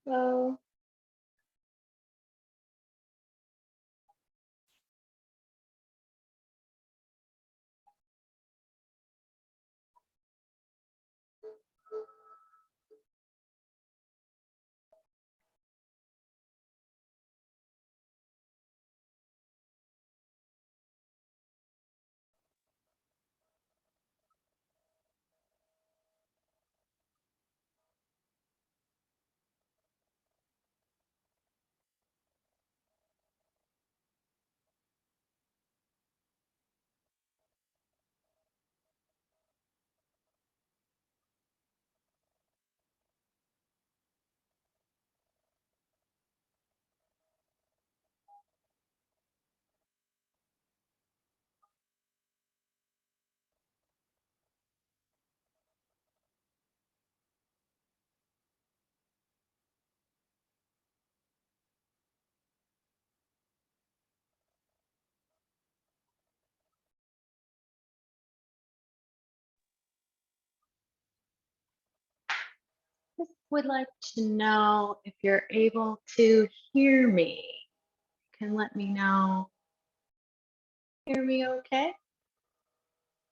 Hello. Just would like to know if you're able to hear me. You can let me know. Hear me okay?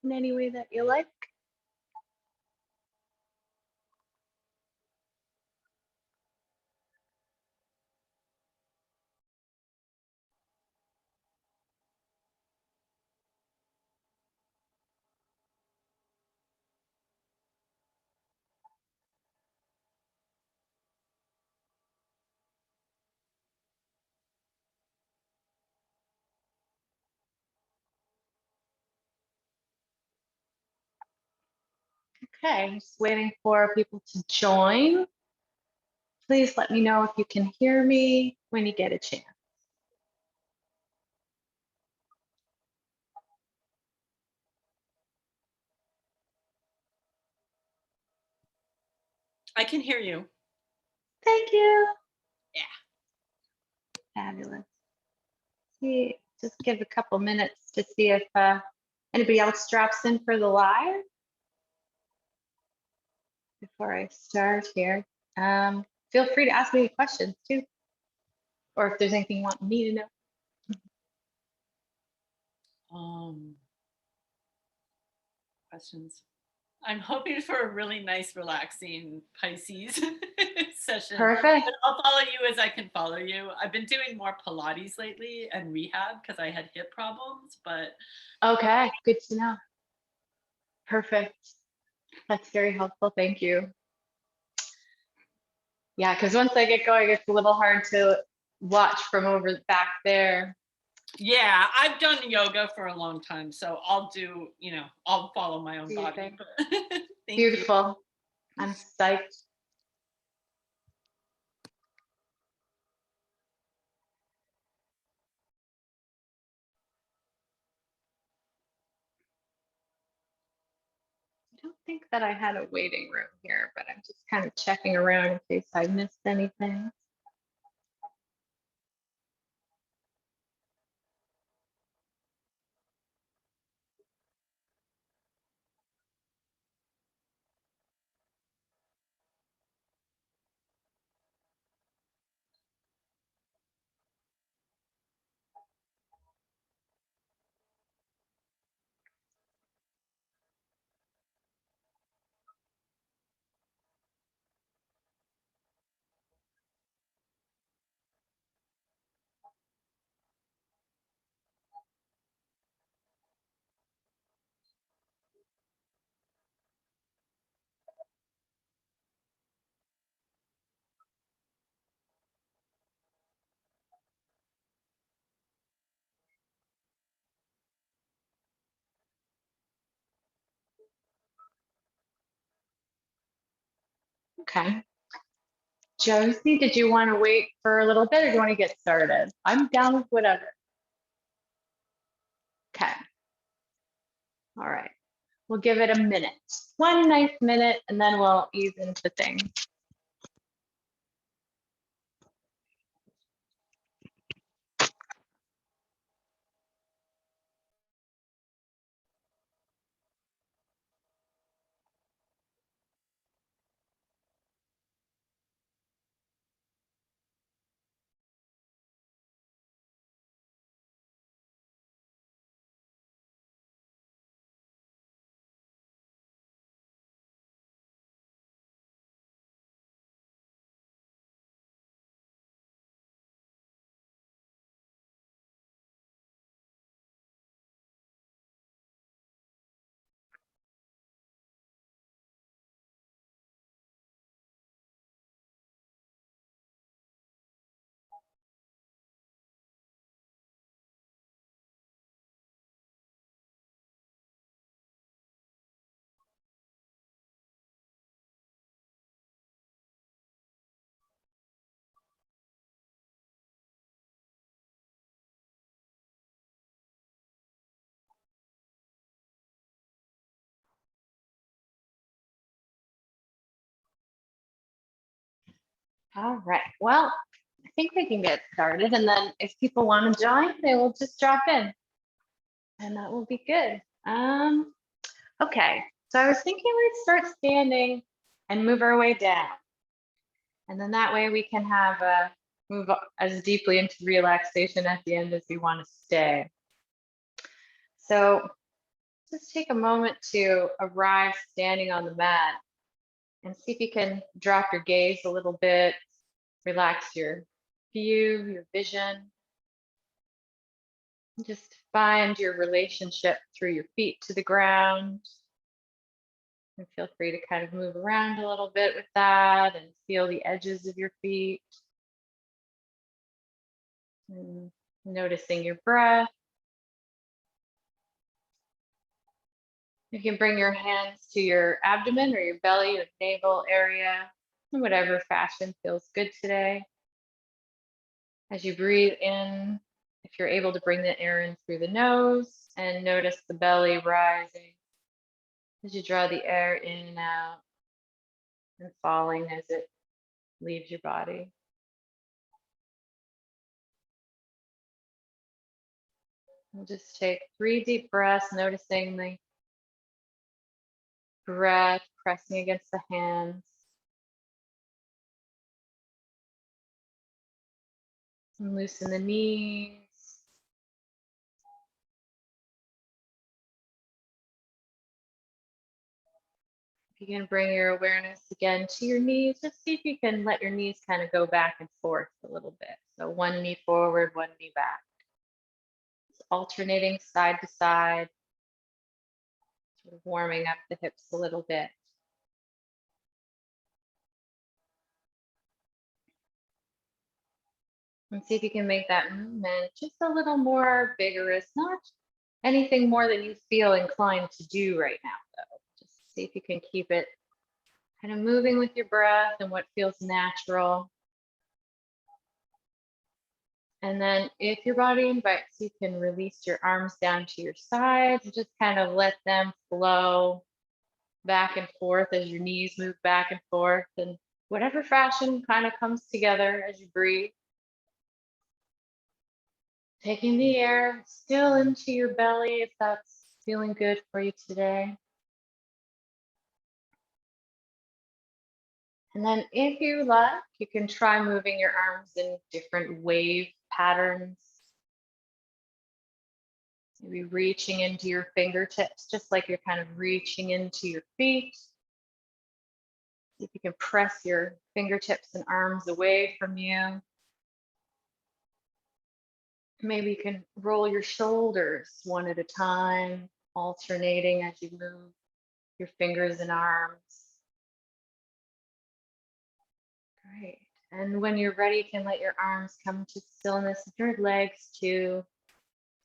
In any way that you like. Okay, just waiting for people to join. Please let me know if you can hear me when you get a chance. I can hear you. Thank you. Yeah. Fabulous. See, just give a couple minutes to see if anybody else drops in for the live before I start here. Feel free to ask me questions too, or if there's anything you want me to know. Questions. I'm hoping for a really nice, relaxing Pisces session. Perfect. But I'll follow you as I can follow you. I've been doing more Pilates lately and rehab because I had hip problems, but Okay, good to know. Perfect. That's very helpful. Thank you. Yeah, because once I get going, it's a little hard to watch from over back there. yeah, I've done yoga for a long time, so I'll do, I'll follow my own body. Thank Beautiful. You. I'm psyched. I don't think that I had a waiting room here, but I'm just kind of checking around in case I missed anything. Okay. Josie, did you want to wait for a little bit or do you want to get started? I'm down with whatever. Okay. All right. We'll give it a minute. One nice minute, and then we'll ease into things. All right. Well, I think we can get started. And then if people want to join, they will just drop in. And that will be good. Okay. So I was thinking we'd start standing and move our way down. And then that way we can have move as deeply into relaxation at the end as we want to stay. So just take a moment to arrive standing on the mat and see if you can drop your gaze a little bit, relax your view, your vision. Just find your relationship through your feet to the ground. And feel free to kind of move around a little bit with that and feel the edges of your feet. And noticing your breath. You can bring your hands to your abdomen or your belly or navel area in whatever fashion feels good today. As you breathe in, if you're able to bring the air in through the nose and notice the belly rising as you draw the air in and out and falling as it leaves your body. We'll just take 3 deep breaths, noticing the breath pressing against the hands. And loosen the knees. You can bring your awareness again to your knees. Just see if you can let your knees kind of go back and forth a little bit. So one knee forward, one knee back. Just alternating side to side, sort of warming up the hips a little bit. And see if you can make that movement just a little more vigorous, not anything more than you feel inclined to do right now, though. Just see if you can keep it kind of moving with your breath and what feels natural. And then if your body invites, you can release your arms down to your sides and just kind of let them flow back and forth as your knees move back and forth in whatever fashion kind of comes together as you breathe. Taking the air still into your belly if that's feeling good for you today. And then if you like, you can try moving your arms in different wave patterns. Maybe reaching into your fingertips, just like you're kind of reaching into your feet. See if you can press your fingertips and arms away from you. Maybe you can roll your shoulders one at a time, alternating as you move your fingers and arms. Great. And when you're ready, you can let your arms come to stillness, your legs to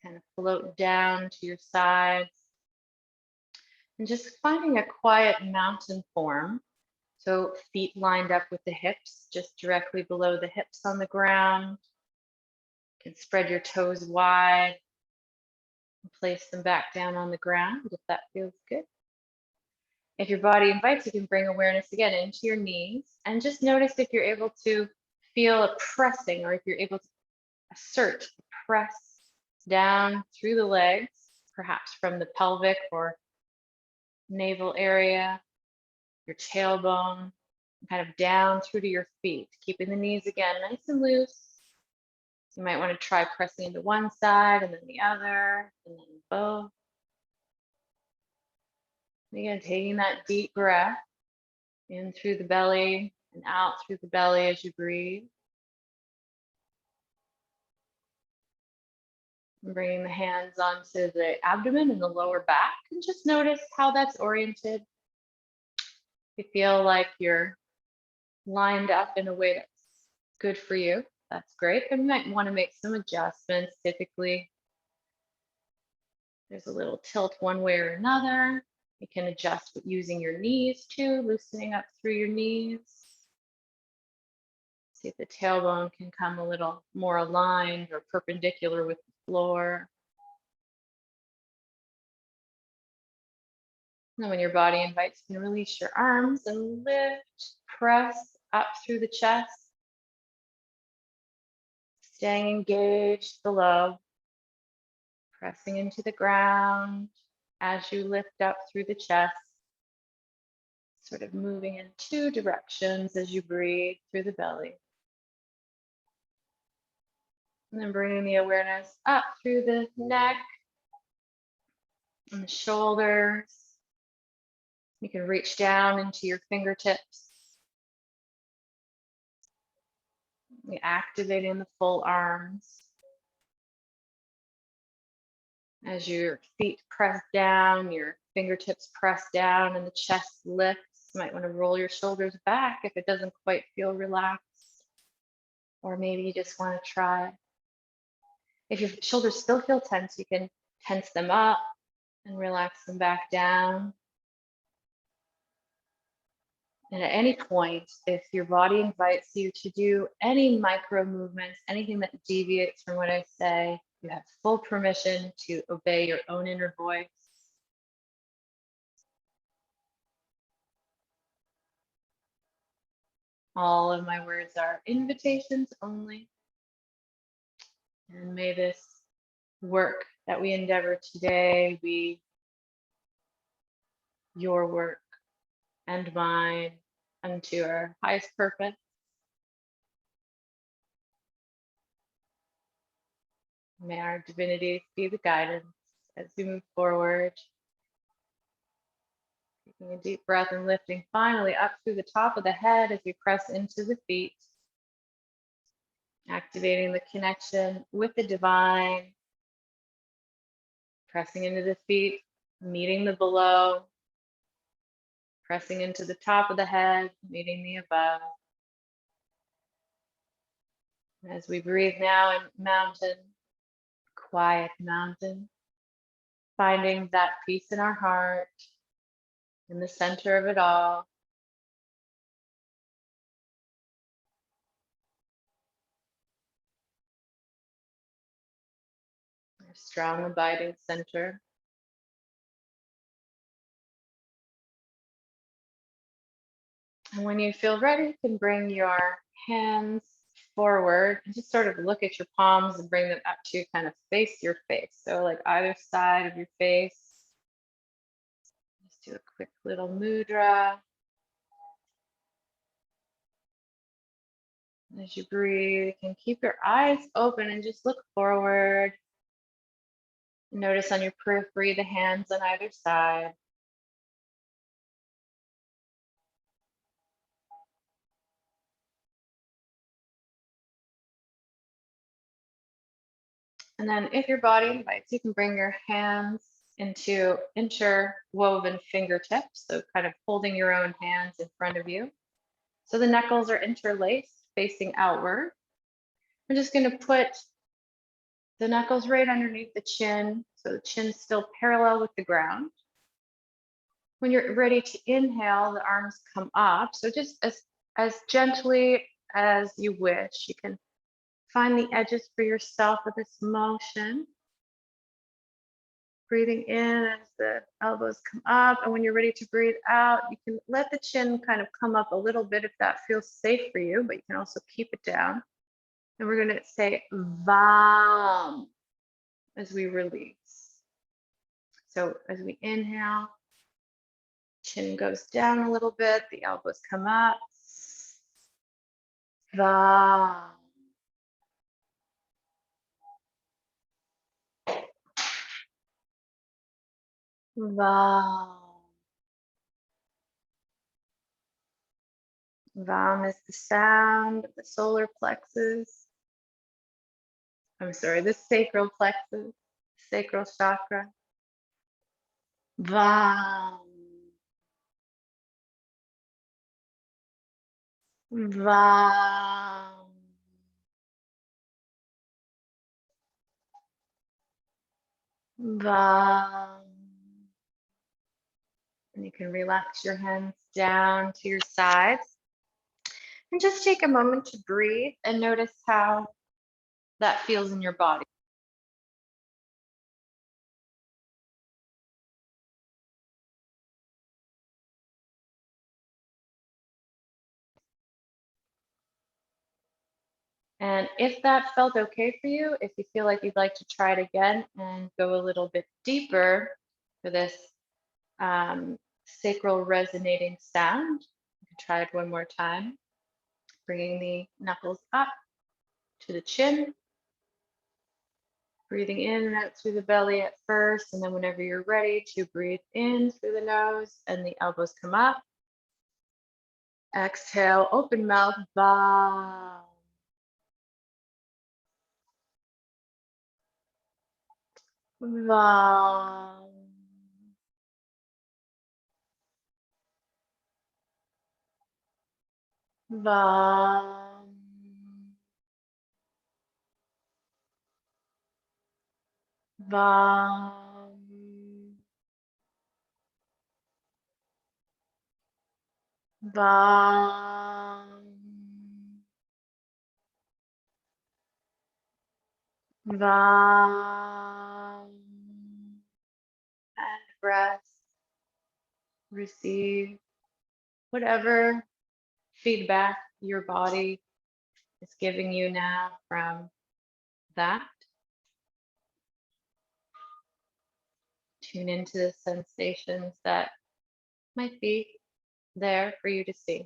kind of float down to your sides. And just finding a quiet mountain form. So feet lined up with the hips, just directly below the hips on the ground. You can spread your toes wide and place them back down on the ground if that feels good. If your body invites, you can bring awareness again into your knees and just notice if you're able to feel a pressing or if you're able to assert, press down through the legs, perhaps from the pelvic or navel area, your tailbone, kind of down through to your feet, keeping the knees again nice and loose. You might want to try pressing into one side and then the other, and then both. Again, taking that deep breath in through the belly and out through the belly as you breathe. And bringing the hands onto the abdomen and the lower back, and just notice how that's oriented. If you feel like you're lined up in a way that's good for you, that's great. But you might want to make some adjustments. Typically, there's a little tilt one way or another. You can adjust using your knees too, loosening up through your knees. See if the tailbone can come a little more aligned or perpendicular with the floor. And when your body invites, you can release your arms and lift, press up through the chest. Staying engaged below, pressing into the ground as you lift up through the chest, sort of moving in two directions as you breathe through the belly. And then bringing the awareness up through the neck and the shoulders. You can reach down into your fingertips. Activating the full arms. As your feet press down, your fingertips press down, and the chest lifts. You might want to roll your shoulders back if it doesn't quite feel relaxed. Or maybe you just want to try. If your shoulders still feel tense, you can tense them up and relax them back down. And at any point, if your body invites you to do any micro movements, anything that deviates from what I say, you have full permission to obey your own inner voice. All of my words are invitations only. And may this work that we endeavor today be your work and mine unto our highest purpose. May our divinities be the guidance as we move forward. Taking a deep breath and lifting finally up through the top of the head as we press into the feet. Activating the connection with the divine. Pressing into the feet, meeting the below. Pressing into the top of the head, meeting the above. As we breathe now in mountain, quiet mountain, finding that peace in our heart, in the center of it all. Our strong, abiding center. And when you feel ready, you can bring your hands forward and just sort of look at your palms and bring them up to kind of face your face. So like either side of your face. Just do a quick little mudra. As you breathe, you can keep your eyes open and just look forward. Notice on your periphery the hands on either side. And then if your body invites, you can bring your hands into interwoven fingertips. So kind of holding your own hands in front of you. So the knuckles are interlaced, facing outward. We're just going to put the knuckles right underneath the chin. So the chin's still parallel with the ground. When you're ready to inhale, the arms come up. So just as gently as you wish, you can find the edges for yourself with this motion. Breathing in as the elbows come up. And when you're ready to breathe out, you can let the chin kind of come up a little bit if that feels safe for you, but you can also keep it down. And we're going to say Vam as we release. So as we inhale, chin goes down a little bit, the elbows come up. Vam. Vam. Vam is the sound of the solar plexus. I'm sorry, the sacral plexus, sacral chakra. Vam. Vam. Vam. And you can relax your hands down to your sides. And just take a moment to breathe and notice how that feels in your body. And if that felt okay for you, if you feel like you'd like to try it again and go a little bit deeper for this sacral resonating sound, you can try it one more time, bringing the knuckles up to the chin, breathing in and out through the belly at first, and then whenever you're ready to breathe in through the nose and the elbows come up. Exhale, open mouth, bow. Vam. Vam. Vam. Vam. Vam. And breath. Receive whatever feedback your body is giving you now from that. Tune into the sensations that might be there for you to see.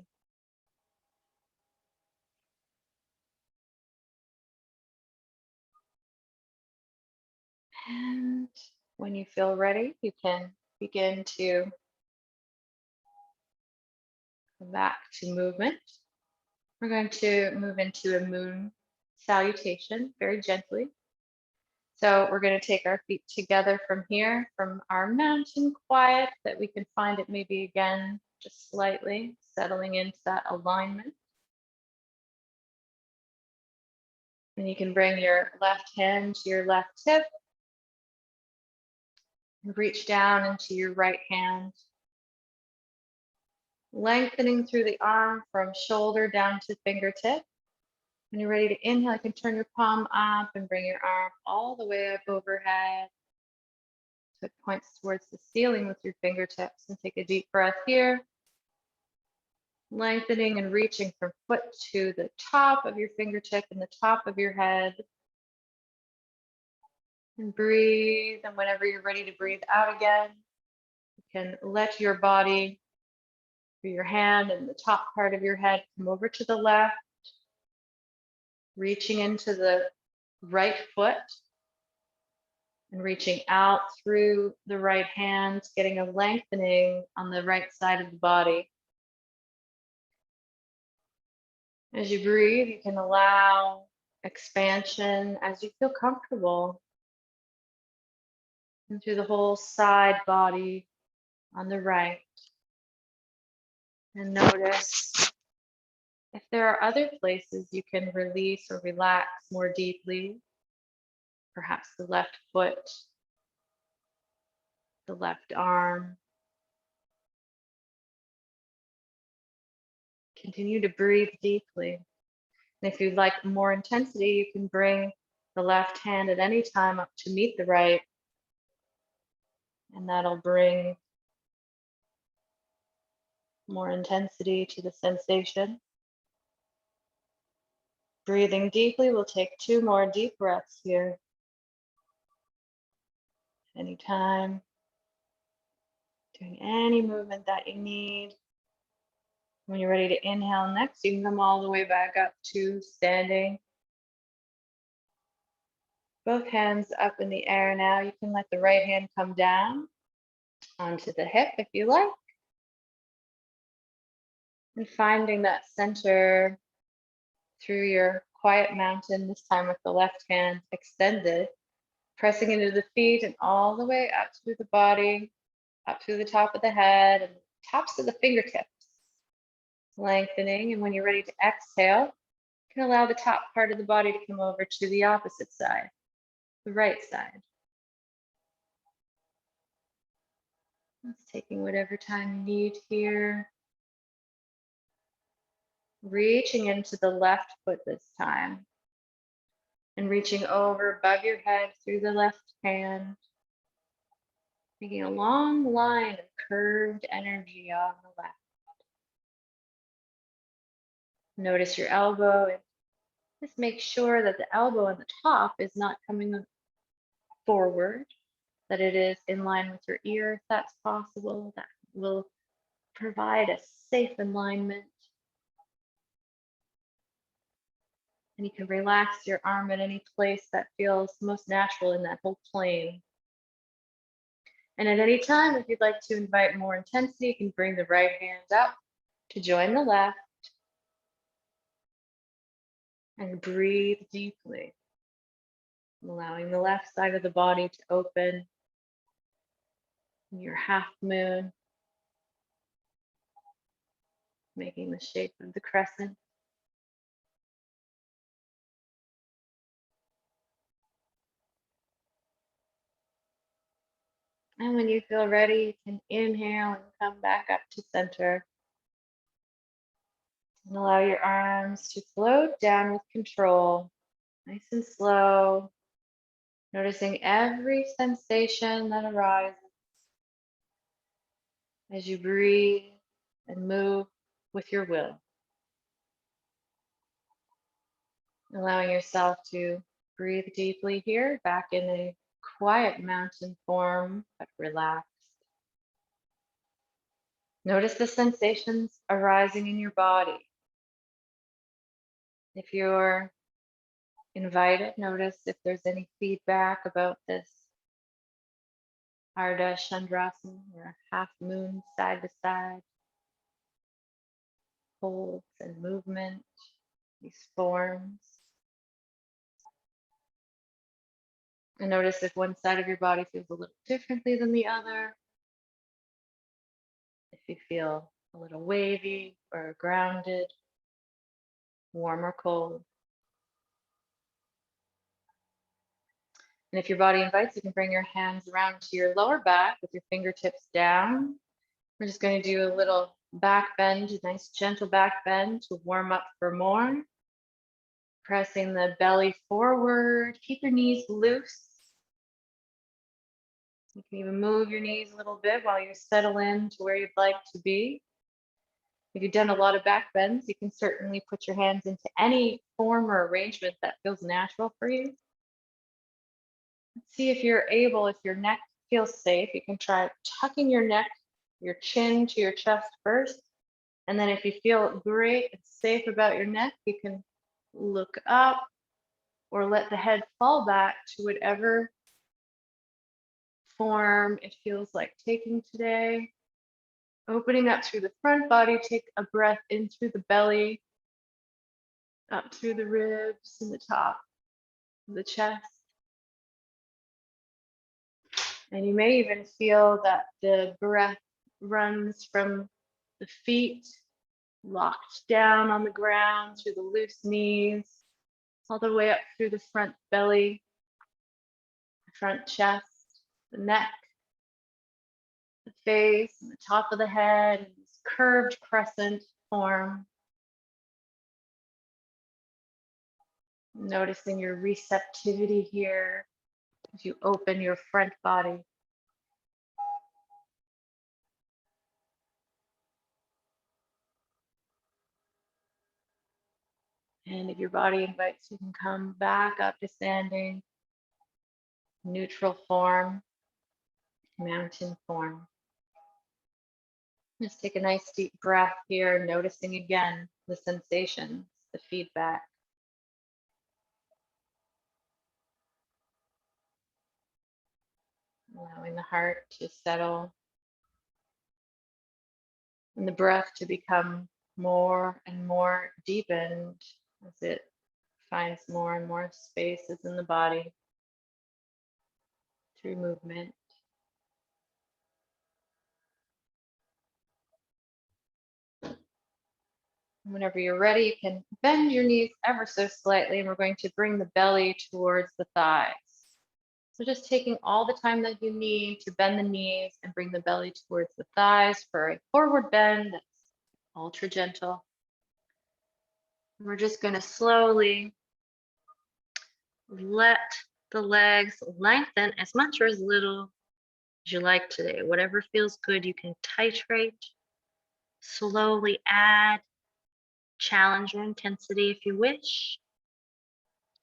And when you feel ready, you can begin to come back to movement. We're going to move into a moon salutation very gently. So we're going to take our feet together from here, from our mountain quiet, that we can find it maybe again, just slightly settling into that alignment. And you can bring your left hand to your left hip and reach down into your right hand, lengthening through the arm from shoulder down to fingertip. When you're ready to inhale, you can turn your palm up and bring your arm all the way up overhead. So it points towards the ceiling with your fingertips. And take a deep breath here. Lengthening and reaching from foot to the top of your fingertip and the top of your head. And breathe. And whenever you're ready to breathe out again, you can let your body, your hand and the top part of your head come over to the left. Reaching into the right foot and reaching out through the right hand, getting a lengthening on the right side of the body. As you breathe, you can allow expansion as you feel comfortable. And through the whole side body on the right. And notice if there are other places you can release or relax more deeply, perhaps the left foot, the left arm. Continue to breathe deeply. And if you'd like more intensity, you can bring the left hand at any time up to meet the right. And that'll bring more intensity to the sensation. Breathing deeply, we'll take 2 more deep breaths here. Anytime. Doing any movement that you need. When you're ready to inhale next, you can come all the way back up to standing. Both hands up in the air now. You can let the right hand come down onto the hip if you like. And finding that center through your quiet mountain, this time with the left hand extended, pressing into the feet and all the way up through the body, up through the top of the head and tops of the fingertips. Lengthening, and when you're ready to exhale, you can allow the top part of the body to come over to the opposite side, the right side. Just taking whatever time you need here. Reaching into the left foot this time. And reaching over above your head through the left hand. Making a long line of curved energy on the left. Notice your elbow Just make sure that the elbow on the top is not coming forward, that it is in line with your ear if that's possible. That will provide a safe alignment. And you can relax your arm at any place that feels most natural in that whole plane. And at any time, if you'd like to invite more intensity, you can bring the right hand up to join the left and breathe deeply, allowing the left side of the body to open in your half moon, making the shape of the crescent. And when you feel ready, you can inhale and come back up to center. And allow your arms to float down with control, nice and slow, noticing every sensation that arises as you breathe and move with your will. Allowing yourself to breathe deeply here, back in a quiet mountain form, but relaxed. Notice the sensations arising in your body. If you're invited, notice if there's any feedback about this Ardha Chandrasana, or half moon side to side, holds and movement, these forms. And notice if one side of your body feels a little differently than the other. If you feel a little wavy or grounded, warm or cold. And if your body invites, you can bring your hands around to your lower back with your fingertips down. We're just going to do a little back bend, a nice gentle back bend to warm up for more. Pressing the belly forward. Keep your knees loose. You can even move your knees a little bit while you settle in to where you'd like to be. If you've done a lot of back bends, you can certainly put your hands into any form or arrangement that feels natural for you. See if you're able, if your neck feels safe, you can try tucking your neck, your chin to your chest first. And then if you feel great and safe about your neck, you can look up or let the head fall back to whatever form it feels like taking today. Opening up through the front body, take a breath in through the belly, up through the ribs and the top of the chest. And you may even feel that the breath runs from the feet, locked down on the ground through the loose knees, all the way up through the front belly, the front chest, the neck, the face, and the top of the head, and this curved crescent form. Noticing your receptivity here as you open your front body. And if your body invites, you can come back up to standing, neutral form, mountain form. Just take a nice deep breath here, noticing again the sensations, the feedback. Allowing the heart to settle and the breath to become more and more deepened as it finds more and more spaces in the body through movement. Whenever you're ready, you can bend your knees ever so slightly, and we're going to bring the belly towards the thighs. So just taking all the time that you need to bend the knees and bring the belly towards the thighs for a forward bend that's ultra gentle. And we're just going to slowly let the legs lengthen as much or as little as you like today. Whatever feels good, you can titrate, slowly add, challenge your intensity if you wish.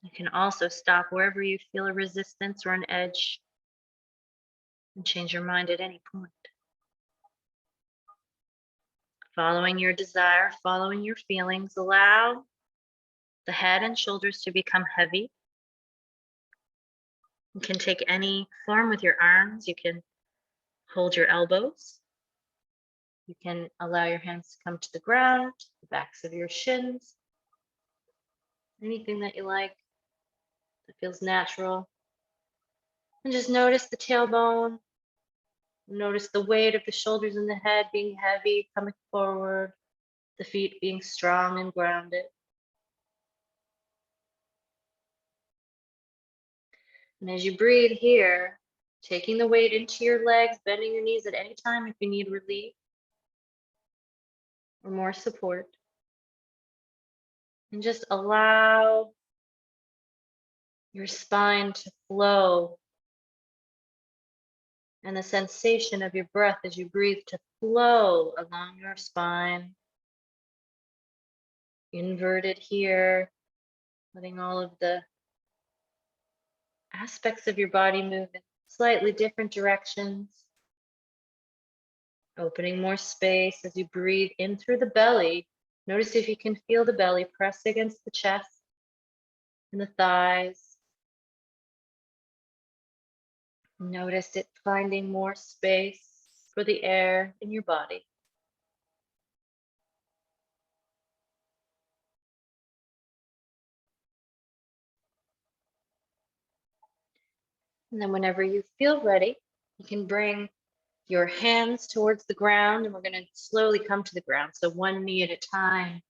You can also stop wherever you feel a resistance or an edge and change your mind at any point. Following your desire, following your feelings, allow the head and shoulders to become heavy. You can take any form with your arms. You can hold your elbows. You can allow your hands to come to the ground, the backs of your shins, anything that you like that feels natural. And just notice the tailbone. Notice the weight of the shoulders and the head being heavy, coming forward, the feet being strong and grounded. And as you breathe here, taking the weight into your legs, bending your knees at any time if you need relief or more support. And just allow your spine to flow and the sensation of your breath as you breathe to flow along your spine. Inverted here, letting all of the aspects of your body move in slightly different directions. Opening more space as you breathe in through the belly. Notice if you can feel the belly press against the chest and the thighs. Notice it finding more space for the air in your body. And then whenever you feel ready, you can bring your hands towards the ground, and we're going to slowly come to the ground. So one knee at a time,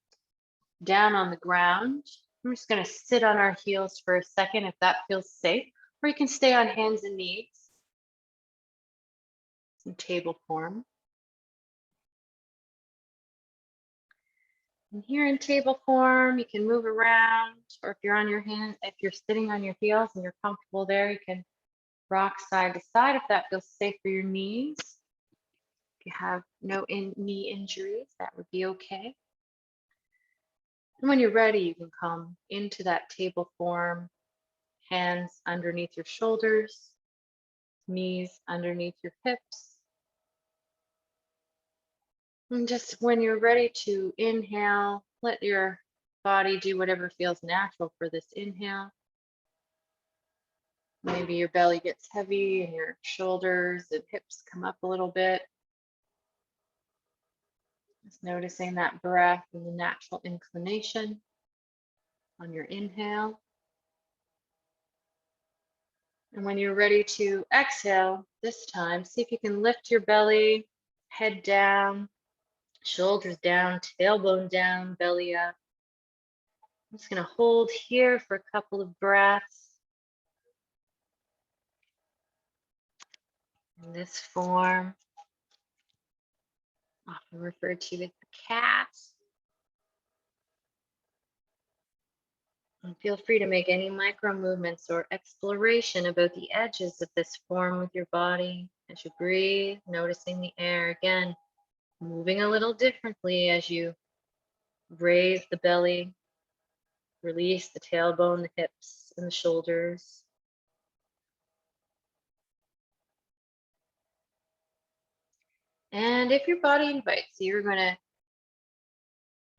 down on the ground. I'm just going to sit on our heels for a second if that feels safe, or you can stay on hands and knees in table form. And here in table form, you can move around, or if you're on your hand, if you're sitting on your heels and you're comfortable there, you can rock side to side if that feels safe for your knees. If you have no knee injuries, that would be okay. And when you're ready, you can come into that table form, hands underneath your shoulders, knees underneath your hips. And just when you're ready to inhale, let your body do whatever feels natural for this inhale. Maybe your belly gets heavy and your shoulders and hips come up a little bit. Just noticing that breath and the natural inclination on your inhale. And when you're ready to exhale, this time, see if you can lift your belly, head down, shoulders down, tailbone down, belly up. I'm just going to hold here for a couple of breaths. In this form, often referred to as the cat. And feel free to make any micro movements or exploration about the edges of this form with your body as you breathe, noticing the air. Again, moving a little differently as you raise the belly, release the tailbone, the hips, and the shoulders. And if your body invites, you're going to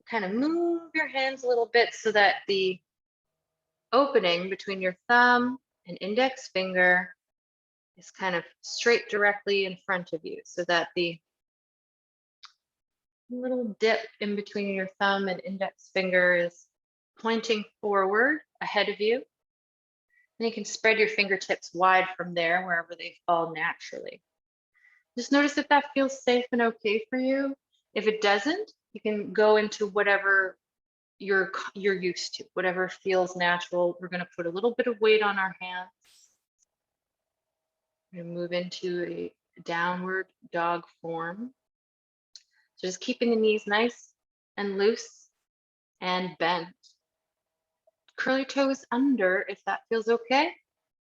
kind of move your hands a little bit so that the opening between your thumb and index finger is kind of straight directly in front of you, so that the little dip in between your thumb and index finger is pointing forward ahead of you. And you can spread your fingertips wide from there, wherever they fall naturally. Just notice if that feels safe and okay for you. If it doesn't, you can go into whatever you're used to, whatever feels natural. We're going to put a little bit of weight on our hands. We're going to move into a downward dog form. So just keeping the knees nice and loose and bent. Curl your toes under if that feels okay.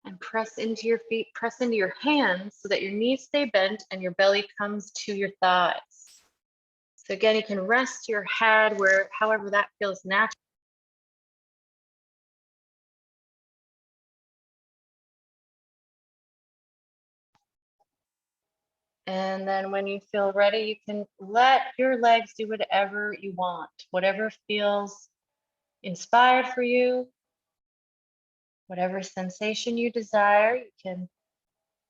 And press into your feet, press into your hands so that your knees stay bent and your belly comes to your thighs. So again, you can rest your head however that feels natural. And then when you feel ready, you can let your legs do whatever you want, whatever feels inspired for you, whatever sensation you desire. You can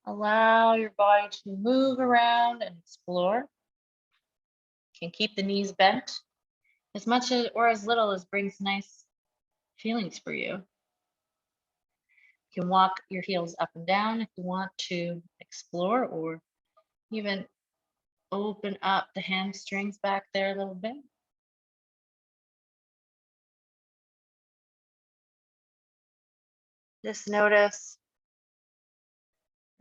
allow your body to move around and explore. You can keep the knees bent as much as or as little as brings nice feelings for you. You can walk your heels up and down if you want to explore, or even open up the hamstrings back there a little bit. Just notice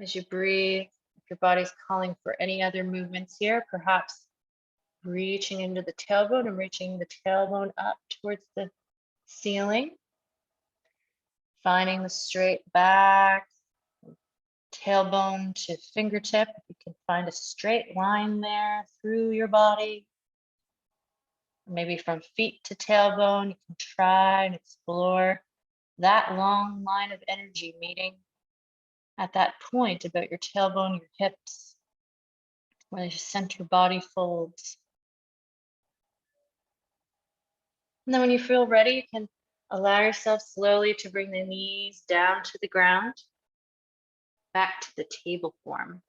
as you breathe, if your body's calling for any other movements here, perhaps reaching into the tailbone and reaching the tailbone up towards the ceiling, finding the straight back, tailbone to fingertip. If you can find a straight line there through your body, maybe from feet to tailbone, you can try and explore that long line of energy meeting at that point about your tailbone, your hips, where your center body folds. And then when you feel ready, you can allow yourself slowly to bring the knees down to the ground, back to the table form.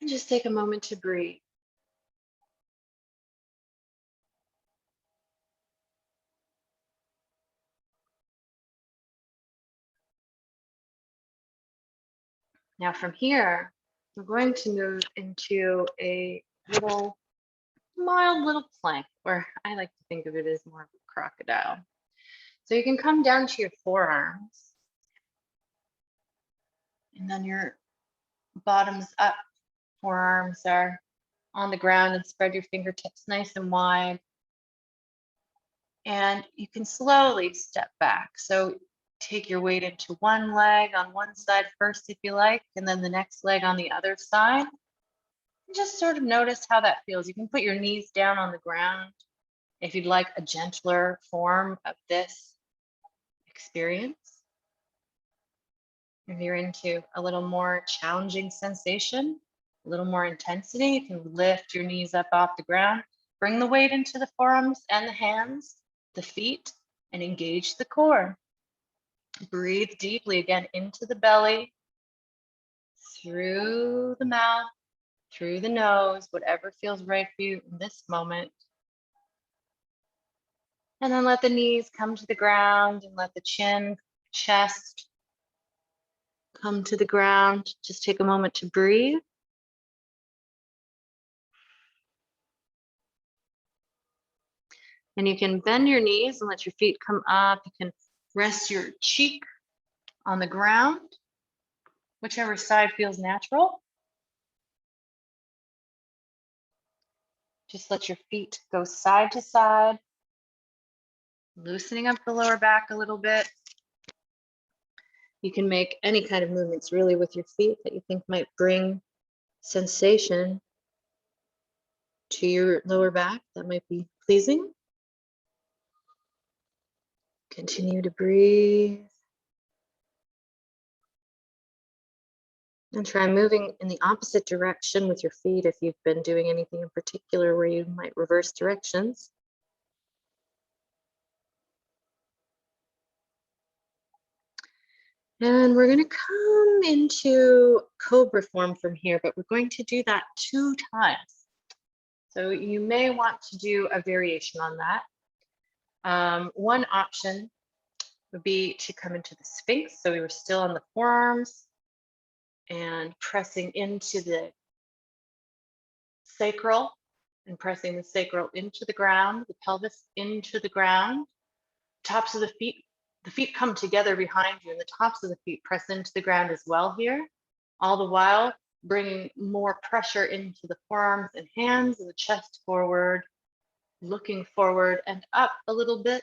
And just take a moment to breathe. Now from here, we're going to move into a mild little plank, or I like to think of it as more of a crocodile. So you can come down to your forearms, and then your bottoms up, forearms are on the ground, and spread your fingertips nice and wide. And you can slowly step back. So take your weight into one leg on one side first, if you like, and then the next leg on the other side. And just sort of notice how that feels. You can put your knees down on the ground if you'd like a gentler form of this experience. If you're into a little more challenging sensation, a little more intensity, you can lift your knees up off the ground, bring the weight into the forearms and the hands, the feet, and engage the core. Breathe deeply again into the belly, through the mouth, through the nose, whatever feels right for you in this moment. And then let the knees come to the ground and let the chin, chest come to the ground. Just take a moment to breathe. And you can bend your knees and let your feet come up. You can rest your cheek on the ground, whichever side feels natural. Just let your feet go side to side, loosening up the lower back a little bit. You can make any kind of movements really with your feet that you think might bring sensation to your lower back that might be pleasing. Continue to breathe. And try moving in the opposite direction with your feet if you've been doing anything in particular where you might reverse directions. And we're going to come into Cobra form from here, but we're going to do that 2 times. So you may want to do a variation on that. One option would be to come into the Sphinx. So we were still on the forearms and pressing into the sacral and pressing the sacral into the ground, the pelvis into the ground, tops of the feet come together behind you, and the tops of the feet press into the ground as well here, all the while bringing more pressure into the forearms and hands and the chest forward, looking forward and up a little bit.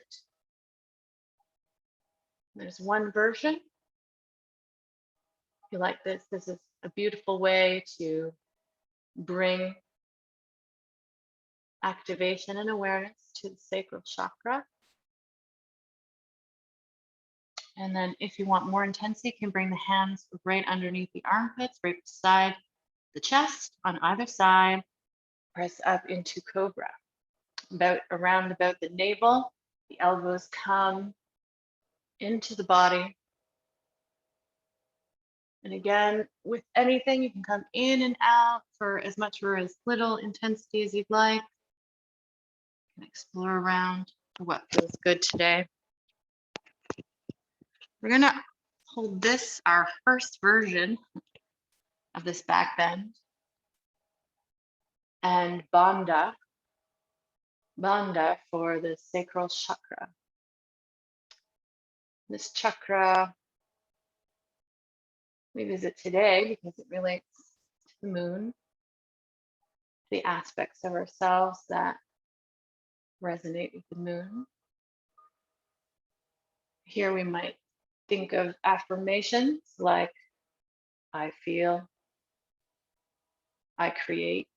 There's one version. If you like this is a beautiful way to bring activation and awareness to the sacral chakra. And then if you want more intensity, you can bring the hands right underneath the armpits, right beside the chest on either side. Press up into Cobra. Around about the navel, the elbows come into the body. And again, with anything, you can come in and out for as much or as little intensity as you'd like. You can explore around for what feels good today. We're gonna hold this, our first version of this back bend, and Bandha for the Sacral Chakra. This chakra we visit today because it relates to the moon, the aspects of ourselves that resonate with the moon. Here we might think of affirmations like, I feel, I create,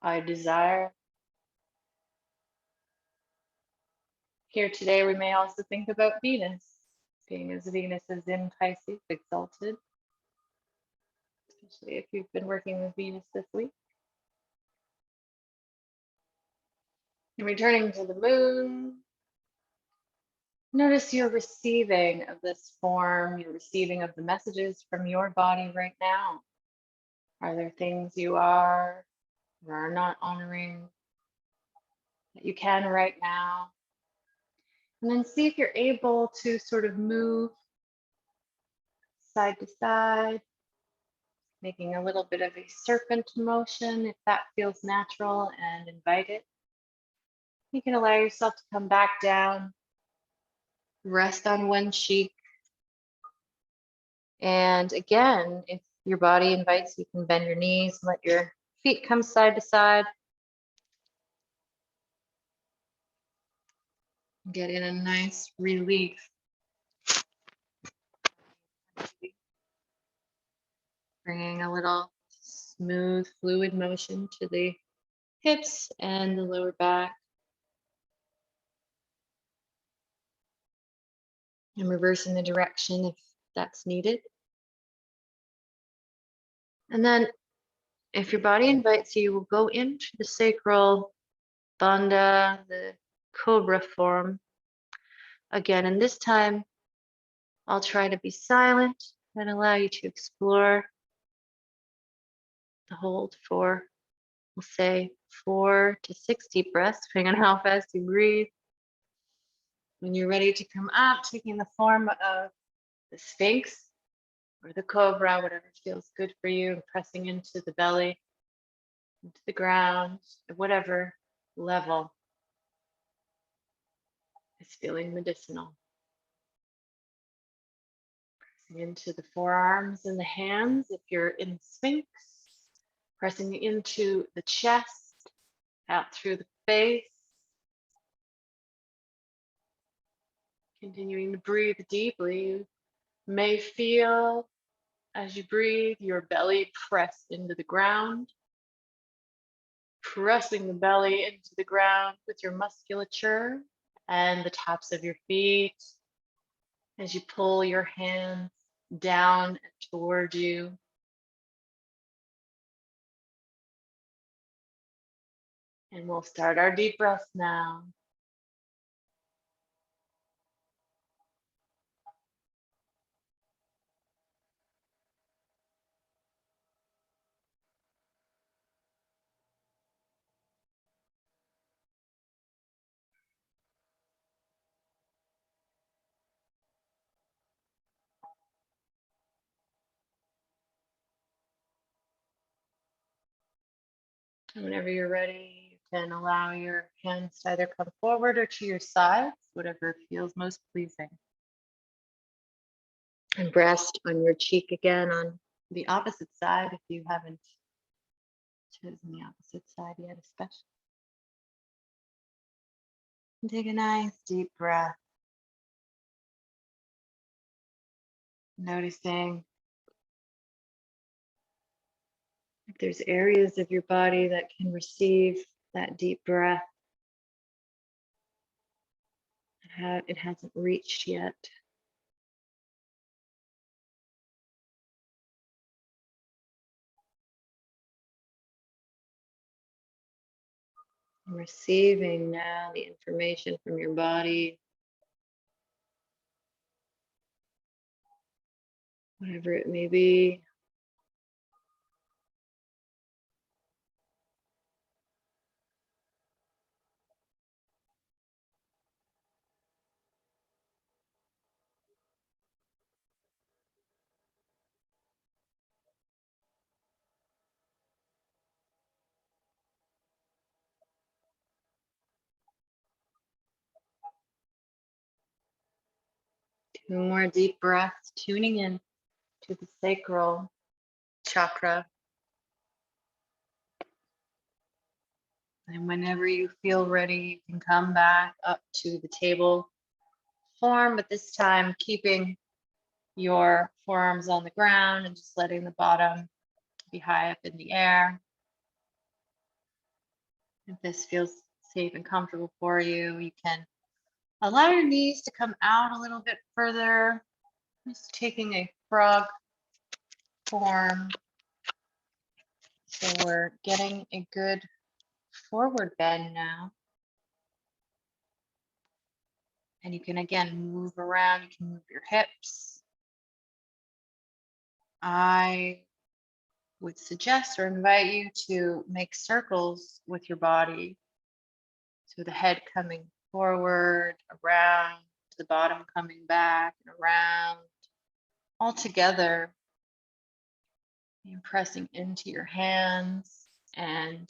I desire. Here today we may also think about Venus, being as Venus is in Pisces, exalted, especially if you've been working with Venus this week. And returning to the moon, notice your receiving of this form, your receiving of the messages from your body right now. Are there things you are or are not honoring that you can right now? And then see if you're able to sort of move side to side, making a little bit of a serpent motion if that feels natural, and invite it. You can allow yourself to come back down, rest on one cheek. And again, if your body invites, you can bend your knees, let your feet come side to side. Get in a nice relief. Bringing a little smooth, fluid motion to the hips and the lower back. And reversing the direction if that's needed. And then if your body invites you, we'll go into the sacral bandha, the Cobra form again. And this time I'll try to be silent and allow you to explore the hold for, we'll say 4 to 6 deep breaths, depending on how fast you breathe. When you're ready to come up, taking the form of the Sphinx or the Cobra, whatever feels good for you, and pressing into the belly, into the ground, at whatever level is feeling medicinal. Pressing into the forearms and the hands if you're in Sphinx, pressing into the chest, out through the face. Continuing to breathe deeply. You may feel as you breathe your belly pressed into the ground, pressing the belly into the ground with your musculature and the tops of your feet as you pull your hands down and toward you. And we'll start our deep breaths now. And whenever you're ready, you can allow your hands to either come forward or to your sides, whatever feels most pleasing. And rest on your cheek again on the opposite side if you haven't chosen the opposite side yet, especially. And take a nice deep breath. Noticing if there's areas of your body that can receive that deep breath. It hasn't reached yet. I'm receiving now the information from your body, whatever it may be. 2 more deep breaths, tuning in to the sacral chakra. And whenever you feel ready, you can come back up to the table form, but this time keeping your forearms on the ground and just letting the bottom be high up in the air. If this feels safe and comfortable for you, you can allow your knees to come out a little bit further. Just taking a frog form. So we're getting a good forward bend now. And you can again move around, you can move your hips. I would suggest or invite you to make circles with your body. So the head coming forward, around, the bottom coming back and around, all together. You're pressing into your hands and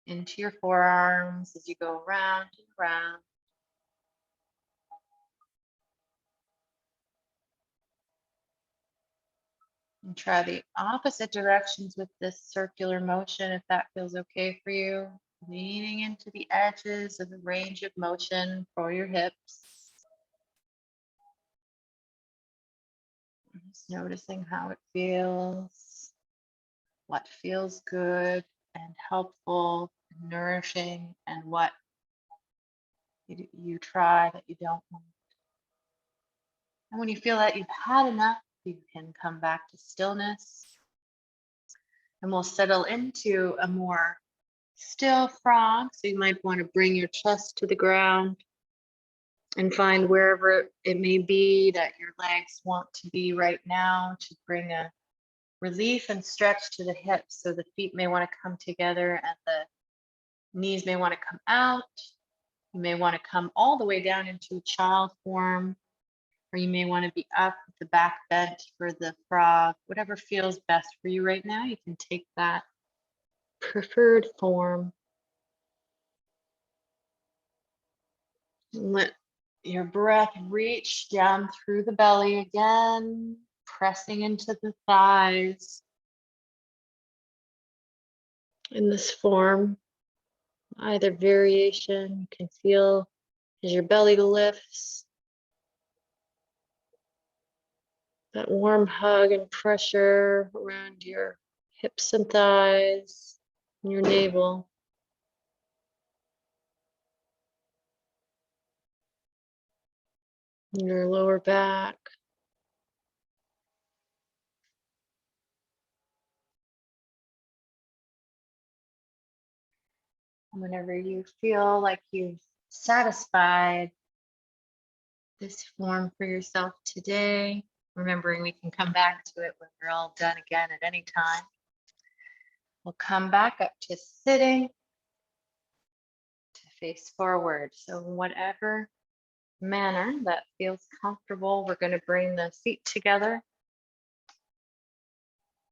into your forearms as you go around and around. And try the opposite directions with this circular motion if that feels okay for you. Leaning into the edges of the range of motion for your hips. Just noticing how it feels, what feels good and helpful, and nourishing, and what you try that you don't want. And when you feel that you've had enough, you can come back to stillness. And we'll settle into a more still frog. So you might want to bring your chest to the ground and find wherever it may be that your legs want to be right now to bring a relief and stretch to the hips. So the feet may want to come together and the knees may want to come out. You may want to come all the way down into a child form, or you may want to be up with the back bent for the frog. Whatever feels best for you right now, you can take that preferred form. Let your breath reach down through the belly again, pressing into the thighs. In this form, either variation, you can feel as your belly lifts, that warm hug and pressure around your hips and thighs and your navel. Your lower back. Whenever you feel like you've satisfied this form for yourself today, remembering we can come back to it when we're all done again at any time. We'll come back up to sitting, to face forward. So in whatever manner that feels comfortable, we're going to bring the feet together.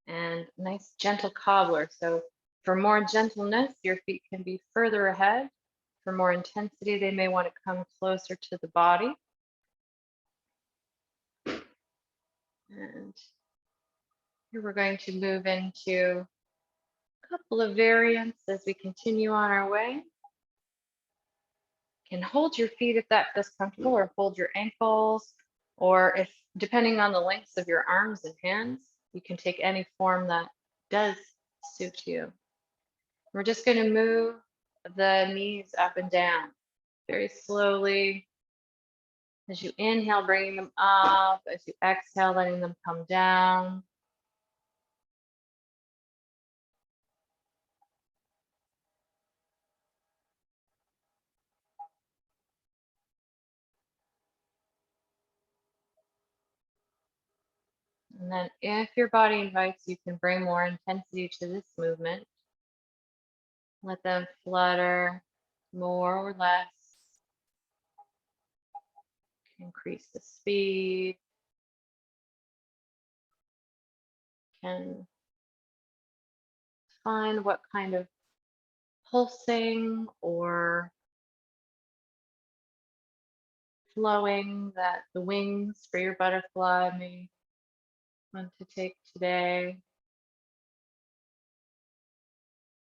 And nice gentle cobbler. So for more gentleness, your feet can be further ahead. For more intensity, they may want to come closer to the body. And here we're going to move into a couple of variants as we continue on our way. You can hold your feet if that feels comfortable, or hold your ankles, or if depending on the lengths of your arms and hands, you can take any form that does suit you. We're just going to move the knees up and down very slowly. As you inhale, bringing them up. As you exhale, letting them come down. And then if your body invites, you can bring more intensity to this movement. Let them flutter more or less. Increase the speed. Can find what kind of pulsing or flowing that the wings for your butterfly may want to take today.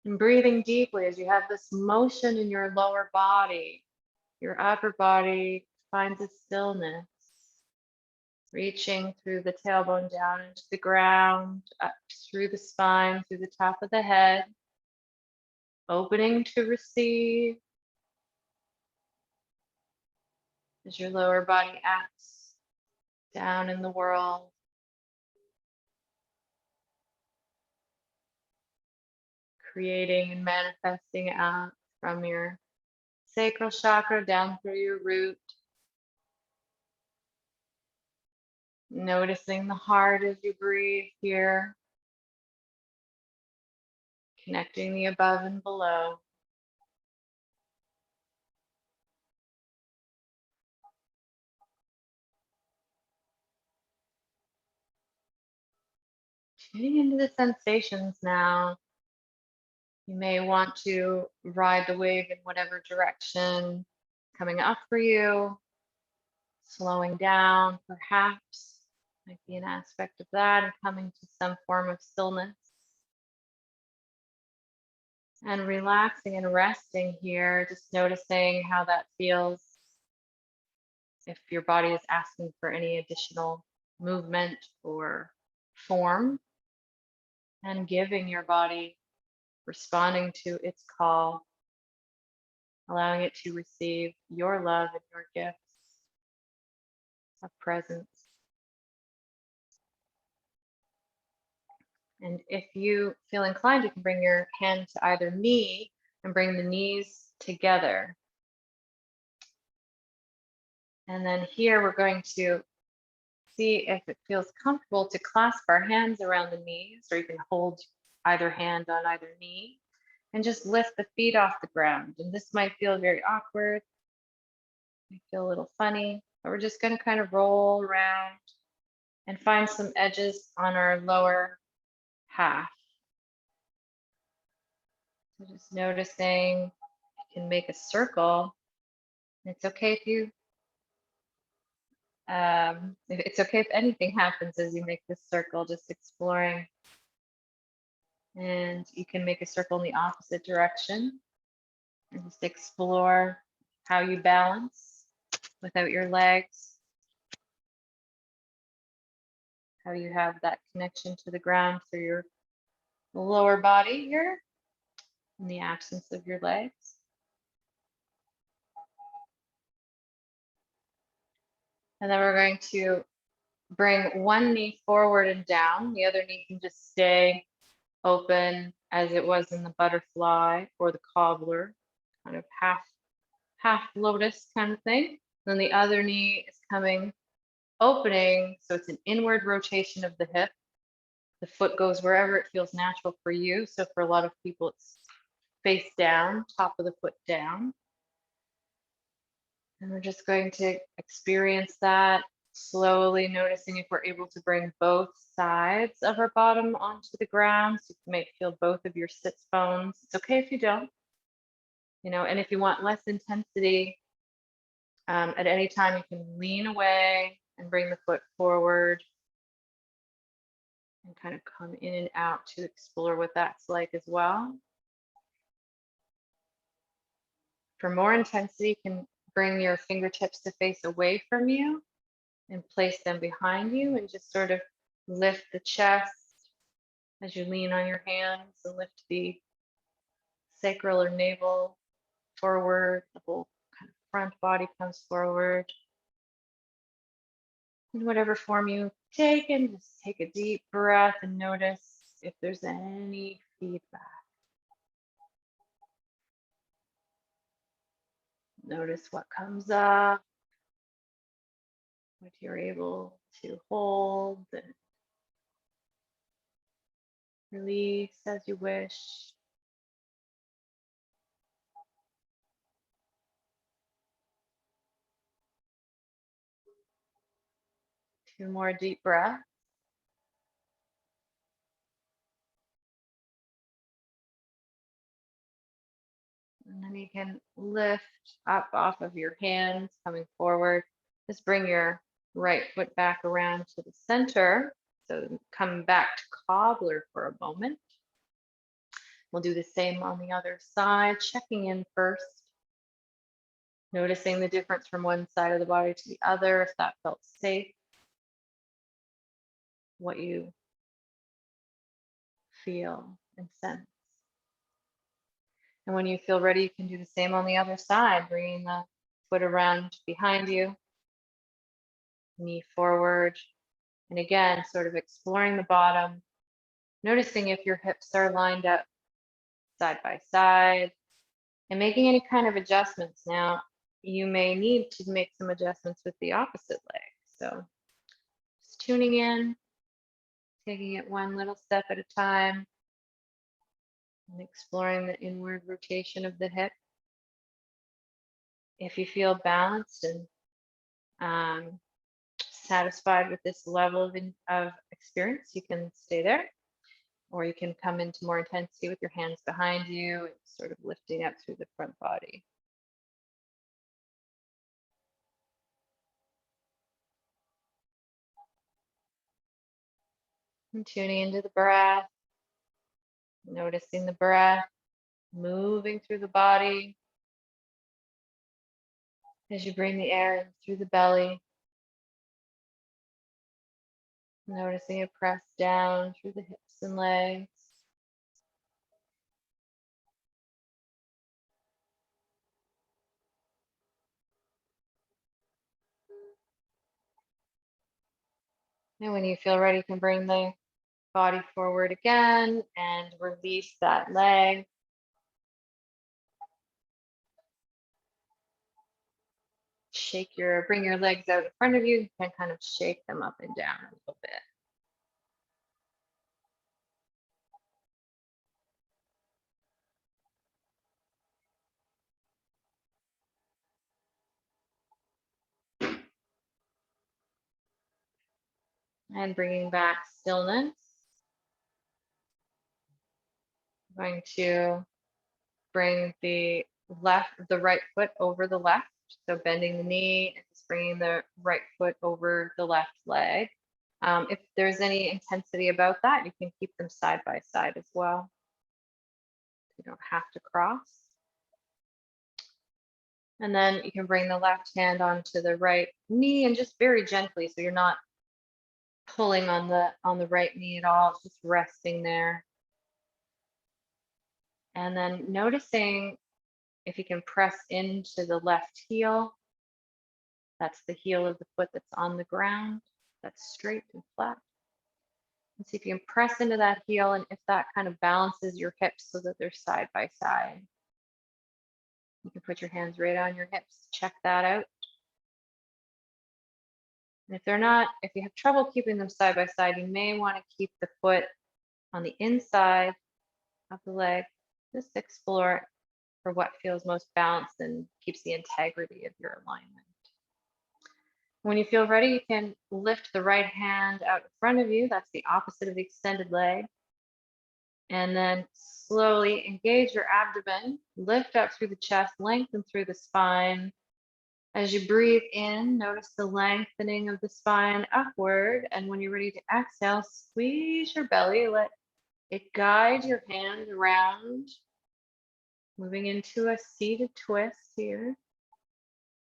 And breathing deeply as you have this motion in your lower body, your upper body finds a stillness, reaching through the tailbone down into the ground, up through the spine, through the top of the head, opening to receive as your lower body acts down in the world. Creating and manifesting out from your sacral chakra down through your root. Noticing the heart as you breathe here. Connecting the above and below. Tuning into the sensations now. You may want to ride the wave in whatever direction coming up for you. Slowing down, perhaps, might be an aspect of that, and coming to some form of stillness. And relaxing and resting here, just noticing how that feels. If your body is asking for any additional movement or form, and giving your body, responding to its call, allowing it to receive your love and your gifts of presence. And if you feel inclined, you can bring your hand to either knee and bring the knees together. And then here we're going to see if it feels comfortable to clasp our hands around the knees, or you can hold either hand on either knee and just lift the feet off the ground. And this might feel very awkward, might feel a little funny, but we're just going to kind of roll around and find some edges on our lower half. So just noticing, you can make a circle. It's okay it's okay if anything happens as you make this circle, just exploring. And you can make a circle in the opposite direction and just explore how you balance without your legs, how you have that connection to the ground through your lower body here in the absence of your legs. And then we're going to bring one knee forward and down. The other knee can just stay open as it was in the butterfly or the cobbler, kind of half lotus kind of thing. Then the other knee is coming, opening, so it's an inward rotation of the hip. The foot goes wherever it feels natural for you. So for a lot of people, it's face down, top of the foot down. And we're just going to experience that slowly, noticing if we're able to bring both sides of our bottom onto the ground. So you might feel both of your sits bones. It's okay if you don't, and if you want less intensity, at any time you can lean away and bring the foot forward and kind of come in and out to explore what that's like as well. For more intensity, you can bring your fingertips to face away from you and place them behind you and just sort of lift the chest as you lean on your hands and lift the sacral or navel forward. The whole kind of front body comes forward. In whatever form you take, and just take a deep breath and notice if there's any feedback. Notice what comes up, what you're able to hold and Release as you wish. Two more deep breaths. And then you can lift up off of your hands, coming forward. Just bring your right foot back around to the center. So come back to cobbler for a moment. We'll do the same on the other side, checking in first. Noticing the difference from one side of the body to the other, if that felt safe. What you feel and sense. And when you feel ready, you can do the same on the other side, bringing the foot around behind you, knee forward. And again, sort of exploring the bottom, noticing if your hips are lined up side by side, and making any kind of adjustments. Now, you may need to make some adjustments with the opposite leg. So just tuning in, taking it one little step at a time, and exploring the inward rotation of the hip. If you feel balanced and satisfied with this level of experience, you can stay there, or you can come into more intensity with your hands behind you and sort of lifting up through the front body. And tuning into the breath, noticing the breath moving through the body as you bring the air in through the belly. Noticing it press down through the hips and legs. And when you feel ready, you can bring the body forward again and release that leg. Bring your legs out in front of you. You can kind of shake them up and down a little bit. And bringing back stillness. I'm going to bring the right foot over the left. So bending the knee and just bringing the right foot over the left leg. If there's any intensity about that, you can keep them side by side as well. You don't have to cross. And then you can bring the left hand onto the right knee and just very gently, so you're not pulling on the right knee at all, it's just resting there. And then noticing if you can press into the left heel. That's the heel of the foot that's on the ground, that's straight and flat. And see if you can press into that heel, and if that kind of balances your hips so that they're side by side. You can put your hands right on your hips, check that out. And if you have trouble keeping them side by side, you may want to keep the foot on the inside of the leg. Just explore for what feels most balanced and keeps the integrity of your alignment. When you feel ready, you can lift the right hand out in front of you. That's the opposite of the extended leg. And then slowly engage your abdomen, lift up through the chest, lengthen through the spine. As you breathe in, notice the lengthening of the spine upward. And when you're ready to exhale, squeeze your belly, let it guide your hand around, moving into a seated twist here.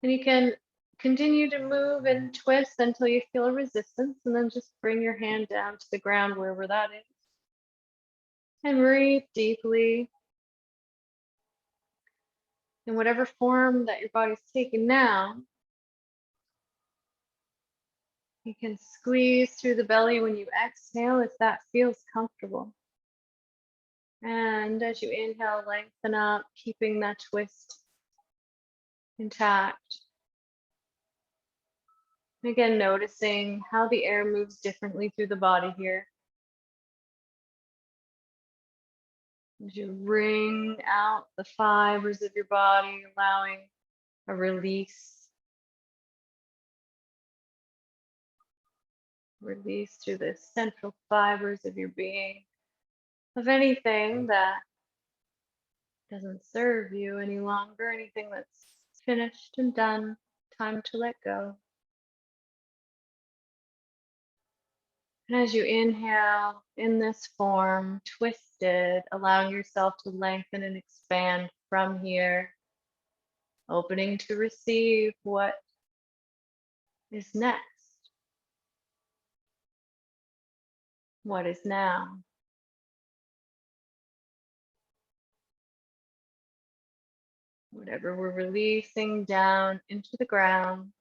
And you can continue to move and twist until you feel a resistance, and then just bring your hand down to the ground wherever that is. And breathe deeply. In whatever form that your body's taken now, you can squeeze through the belly when you exhale if that feels comfortable. And as you inhale, lengthen up, keeping that twist intact. Again, noticing how the air moves differently through the body here. As you wring out the fibers of your body, allowing a release. Release through the central fibers of your being of anything that doesn't serve you any longer, anything that's finished and done, time to let go. And as you inhale in this form, twisted, allowing yourself to lengthen and expand from here, opening to receive what is next, what is now. Whatever we're releasing down into the ground,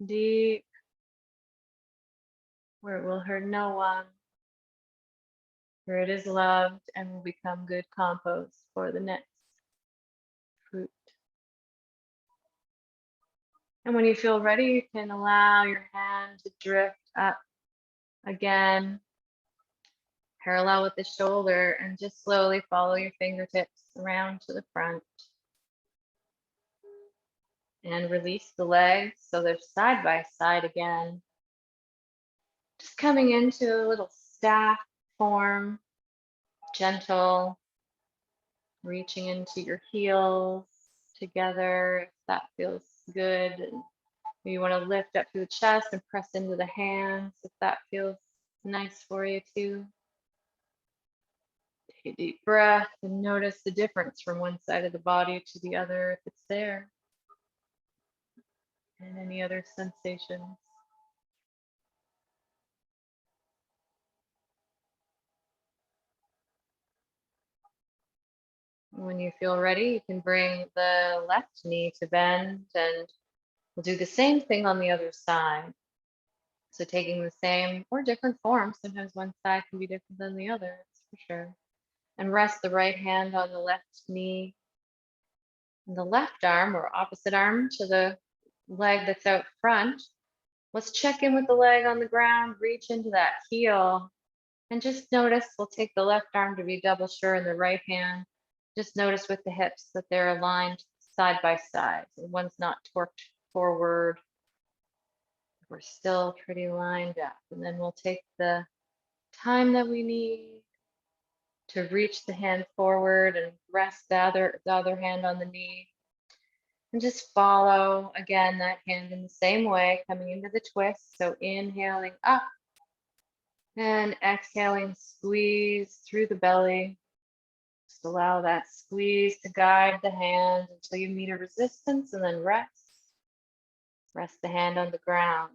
deep, where it will hurt no one, where it is loved and will become good compost for the next fruit. And when you feel ready, you can allow your hand to drift up again, parallel with the shoulder, and just slowly follow your fingertips around to the front. And release the legs so they're side by side again. Just coming into a little staff form, gentle, reaching into your heels together if that feels good. And you want to lift up through the chest and press into the hands if that feels nice for you too. Take a deep breath and notice the difference from one side of the body to the other if it's there. And any other sensations. When you feel ready, you can bring the left knee to bend, and we'll do the same thing on the other side. So taking the same or different form, sometimes one side can be different than the other, that's for sure. And rest the right hand on the left knee, and the left arm or opposite arm to the leg that's out front. Let's check in with the leg on the ground, reach into that heel, and just notice, we'll take the left arm to be double sure and the right hand. Just notice with the hips that they're aligned side by side. So one's not torqued forward. We're still pretty lined up. And then we'll take the time that we need to reach the hand forward and rest the other hand on the knee. And just follow, again, that hand in the same way, coming into the twist. So inhaling up and exhaling, squeeze through the belly. Just allow that squeeze to guide the hand until you meet a resistance, and then rest. Rest the hand on the ground.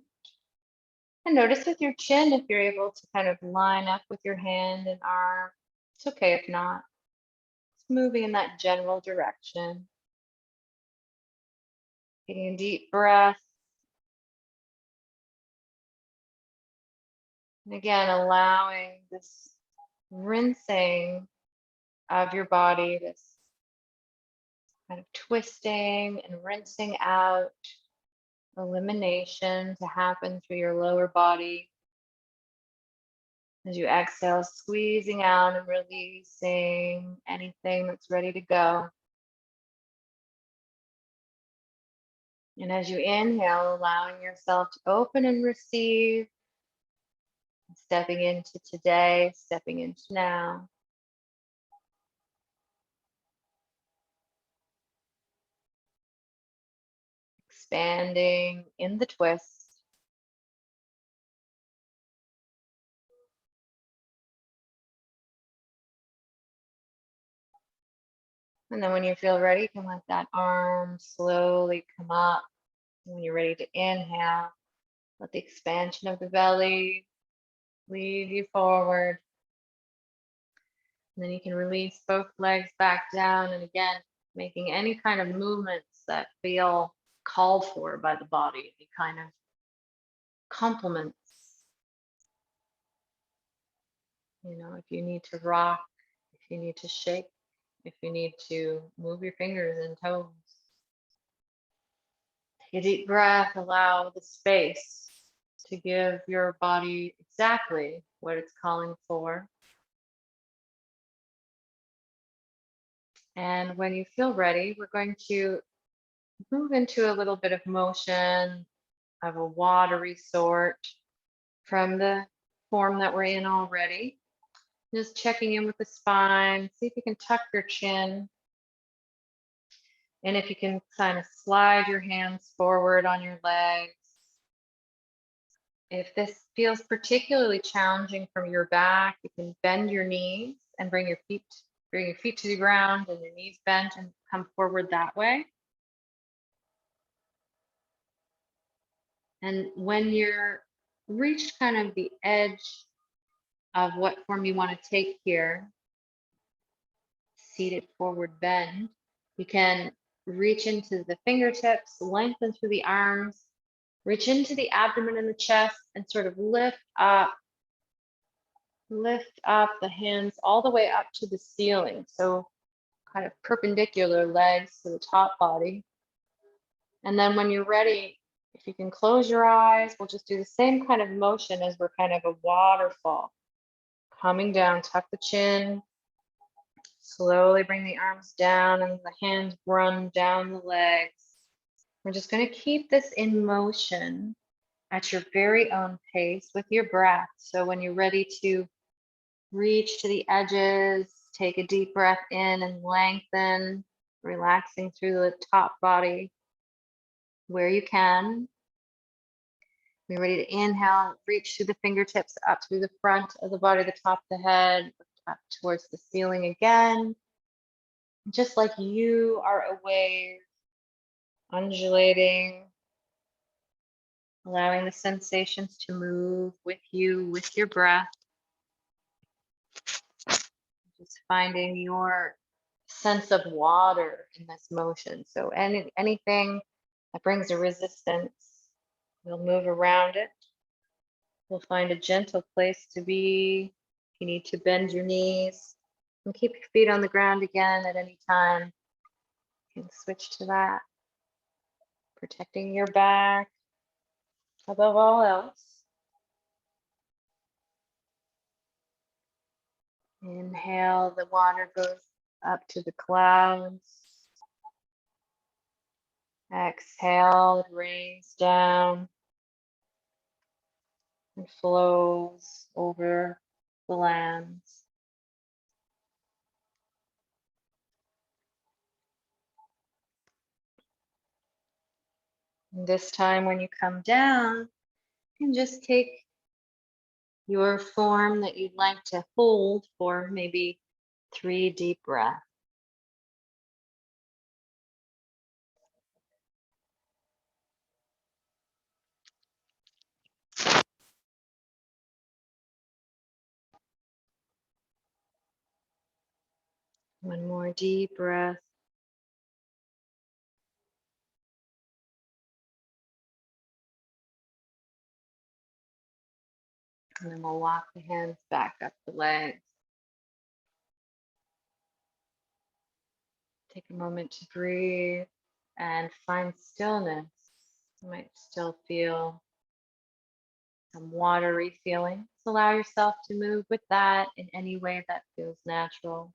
And notice with your chin if you're able to kind of line up with your hand and arm. It's okay if not. Just moving in that general direction. Taking a deep breath. And again, allowing this rinsing of your body, this kind of twisting and rinsing out, elimination to happen through your lower body. As you exhale, squeezing out and releasing anything that's ready to go. And as you inhale, allowing yourself to open and receive, stepping into today, stepping into now. Expanding in the twist. And then when you feel ready, you can let that arm slowly come up. When you're ready to inhale, let the expansion of the belly lead you forward. And then you can release both legs back down. And again, making any kind of movements that feel called for by the body, any kind of compliments. You know, if you need to rock, if you need to shake, if you need to move your fingers and toes. Take a deep breath, allow the space to give your body exactly what it's calling for. And when you feel ready, we're going to move into a little bit of motion of a watery sort from the form that we're in already. Just checking in with the spine. See if you can tuck your chin. And if you can kind of slide your hands forward on your legs. If this feels particularly challenging from your back, you can bend your knees and bring your feet to the ground and your knees bent and come forward that way. And when you're reached kind of the edge of what form you want to take here, seated forward bend, you can reach into the fingertips, lengthen through the arms, reach into the abdomen and the chest, and sort of lift up the hands all the way up to the ceiling. So kind of perpendicular legs to the top body. And then when you're ready, if you can close your eyes, we'll just do the same kind of motion as we're kind of a waterfall. Coming down, tuck the chin, slowly bring the arms down and the hands run down the legs. We're just going to keep this in motion at your very own pace with your breath. So when you're ready to reach to the edges, take a deep breath in and lengthen, relaxing through the top body where you can. We're ready to inhale, reach through the fingertips up through the front of the body, the top of the head, up towards the ceiling again. Just like you are a wave, undulating, allowing the sensations to move with you, with your breath. Just finding your sense of water in this motion. So anything that brings a resistance, we'll move around it. We'll find a gentle place to be. If you need to bend your knees and keep your feet on the ground again at any time, you can switch to that. Protecting your back above all else. Inhale, the water goes up to the clouds. Exhale, it rains down and flows over the lands. And this time when you come down, you can just take your form that you'd like to hold for maybe 3 deep breaths. One more deep breath. And then we'll walk the hands back up the legs. Take a moment to breathe and find stillness. You might still feel some watery feelings. Allow yourself to move with that in any way that feels natural.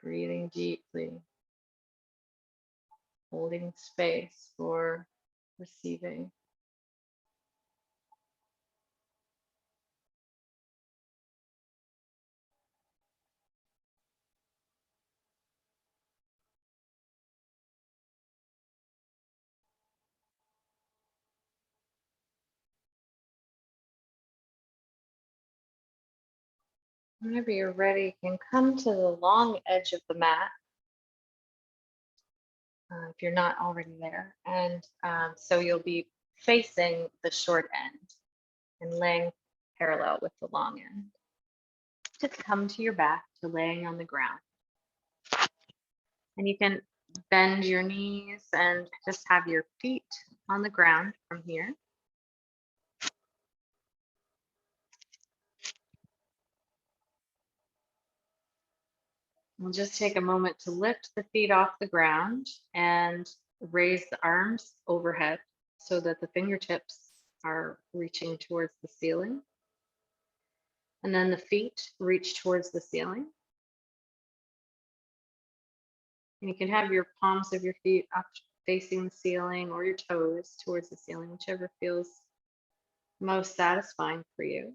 Breathing deeply, holding space for receiving. Whenever you're ready, you can come to the long edge of the mat. If you're not already there. And so you'll be facing the short end and laying parallel with the long end. Just come to your back to laying on the ground. And you can bend your knees and just have your feet on the ground from here. We'll just take a moment to lift the feet off the ground and raise the arms overhead so that the fingertips are reaching towards the ceiling. And then the feet reach towards the ceiling. And you can have your palms of your feet up facing the ceiling or your toes towards the ceiling, whichever feels most satisfying for you.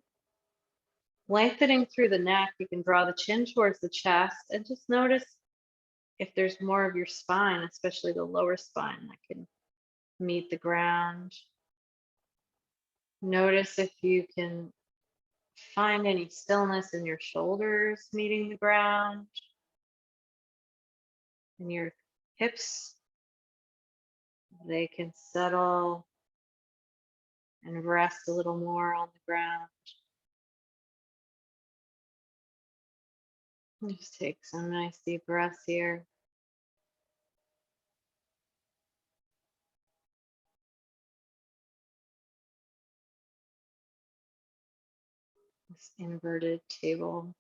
Lengthening through the neck, you can draw the chin towards the chest and just notice if there's more of your spine, especially the lower spine, that can meet the ground. Notice if you can find any stillness in your shoulders meeting the ground, and your hips, they can settle and rest a little more on the ground. Just take some nice deep breaths here. This inverted table.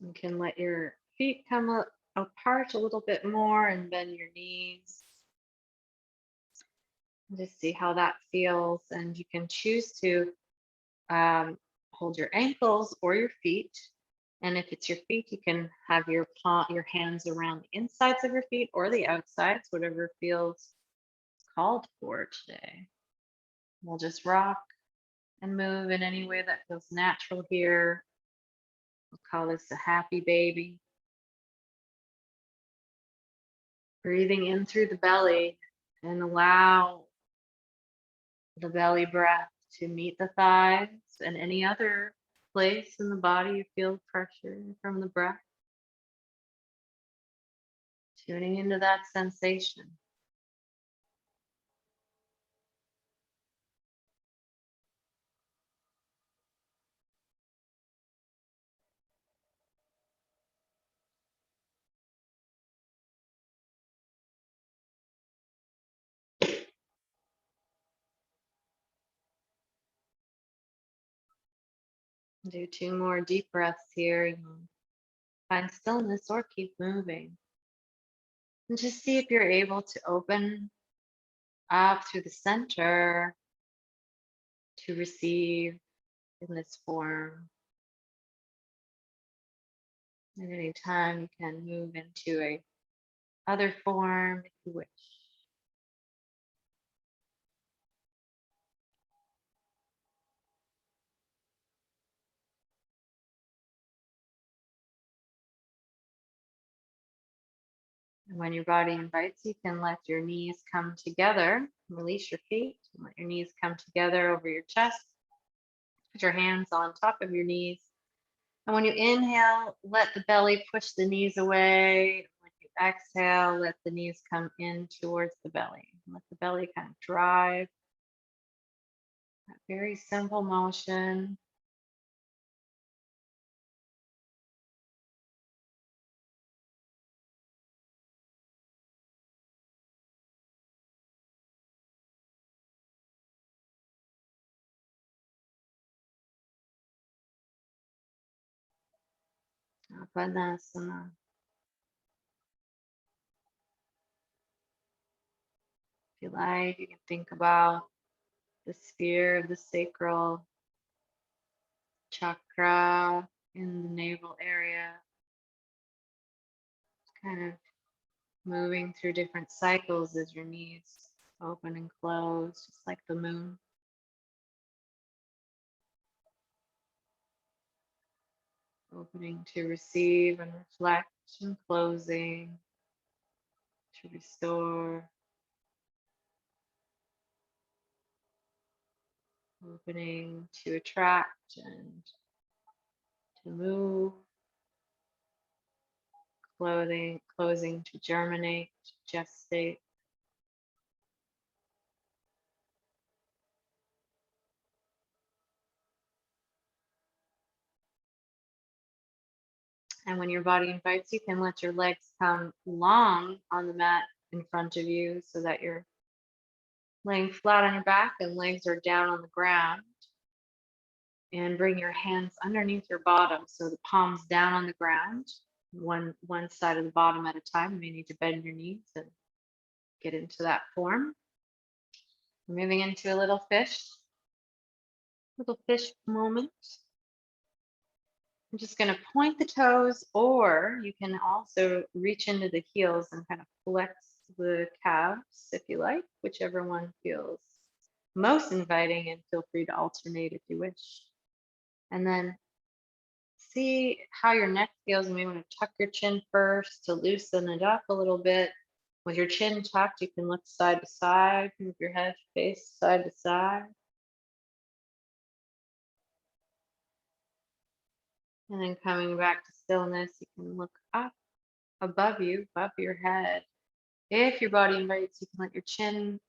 You can let your feet come apart a little bit more and bend your knees. Just see how that feels. And you can choose to hold your ankles or your feet. And if it's your feet, you can have your hands around the insides of your feet or the outsides, whatever feels called for today. We'll just rock and move in any way that feels natural here. We'll call this a happy baby. Breathing in through the belly and allow the belly breath to meet the thighs and any other place in the body you feel pressure from the breath. Tuning into that sensation. Do 2 more deep breaths here. And find stillness or keep moving. And just see if you're able to open up through the center to receive in this form. At any time, you can move into a other form if you wish. And when your body invites, you can let your knees come together. Release your feet and let your knees come together over your chest. Put your hands on top of your knees. And when you inhale, let the belly push the knees away. When you exhale, let the knees come in towards the belly. Let the belly kind of drive. That very simple motion. Apanasana. If you like, you can think about the sphere of the sacral chakra in the navel area, kind of moving through different cycles as your knees open and close, just like the moon. Opening to receive and reflect, and closing to restore. Opening to attract and to move. Closing to germinate, gestate. And when your body invites, you can let your legs come long on the mat in front of you so that you're laying flat on your back and legs are down on the ground. And bring your hands underneath your bottom, so the palms down on the ground, one side of the bottom at a time. You may need to bend your knees and get into that form. We're moving into a little fish moment. I'm just going to point the toes, or you can also reach into the heels and kind of flex the calves if you like, whichever one feels most inviting, and feel free to alternate if you wish. And then see how your neck feels. You may want to tuck your chin first to loosen it up a little bit. With your chin tucked, you can look side to side, move your head face side to side. And then coming back to stillness, you can look up above you, above your head. If your body invites, you can let your chin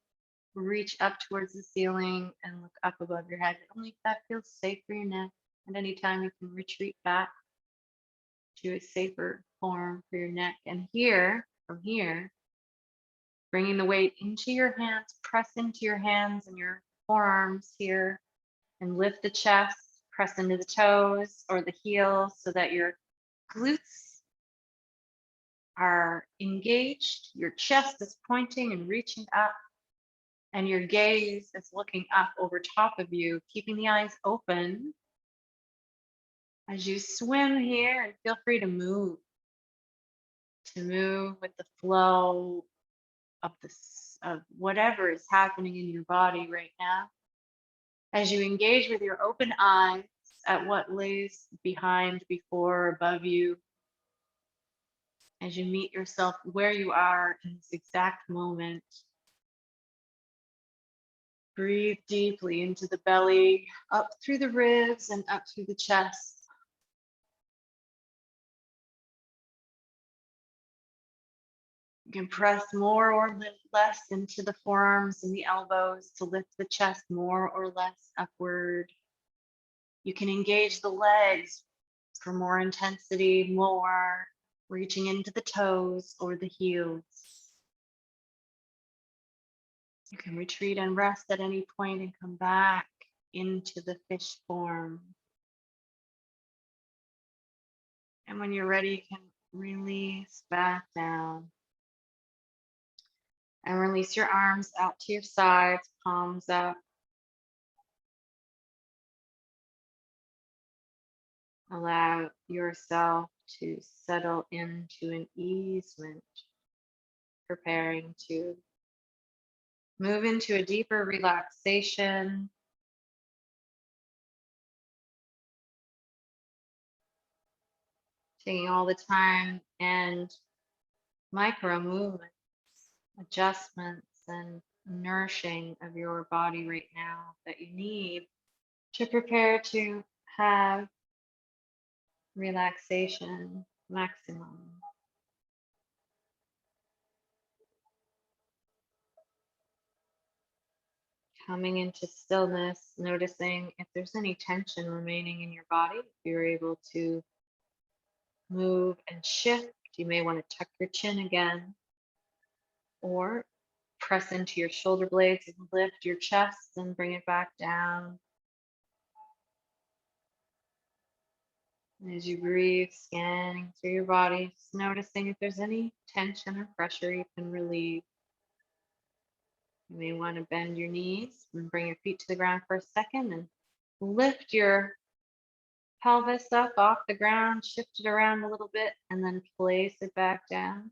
reach up towards the ceiling and look up above your head. Only if that feels safe for your neck. At any time, you can retreat back to a safer form for your neck. And here, from here, bringing the weight into your hands, press into your hands and your forearms here, and lift the chest, press into the toes or the heels so that your glutes are engaged, your chest is pointing and reaching up, and your gaze is looking up over top of you, keeping the eyes open as you swim here. And feel free to move with the flow of whatever is happening in your body right now. As you engage with your open eyes at what lays behind, before, above you, as you meet yourself where you are in this exact moment. Breathe deeply into the belly, up through the ribs and up through the chest. You can press more or less into the forearms and the elbows to lift the chest more or less upward. You can engage the legs for more intensity, more reaching into the toes or the heels. You can retreat and rest at any point and come back into the fish form. And when you're ready, you can release back down. And release your arms out to your sides, palms up. Allow yourself to settle into an easement, preparing to move into a deeper relaxation. Taking all the time and micro movements, adjustments, and nourishing of your body right now that you need to prepare to have relaxation maximum. Coming into stillness, noticing if there's any tension remaining in your body. If you're able to move and shift, you may want to tuck your chin again, or press into your shoulder blades and lift your chest and bring it back down. And as you breathe, scanning through your body, just noticing if there's any tension or pressure you can relieve. You may want to bend your knees and bring your feet to the ground for a second and lift your pelvis up off the ground, shift it around a little bit, and then place it back down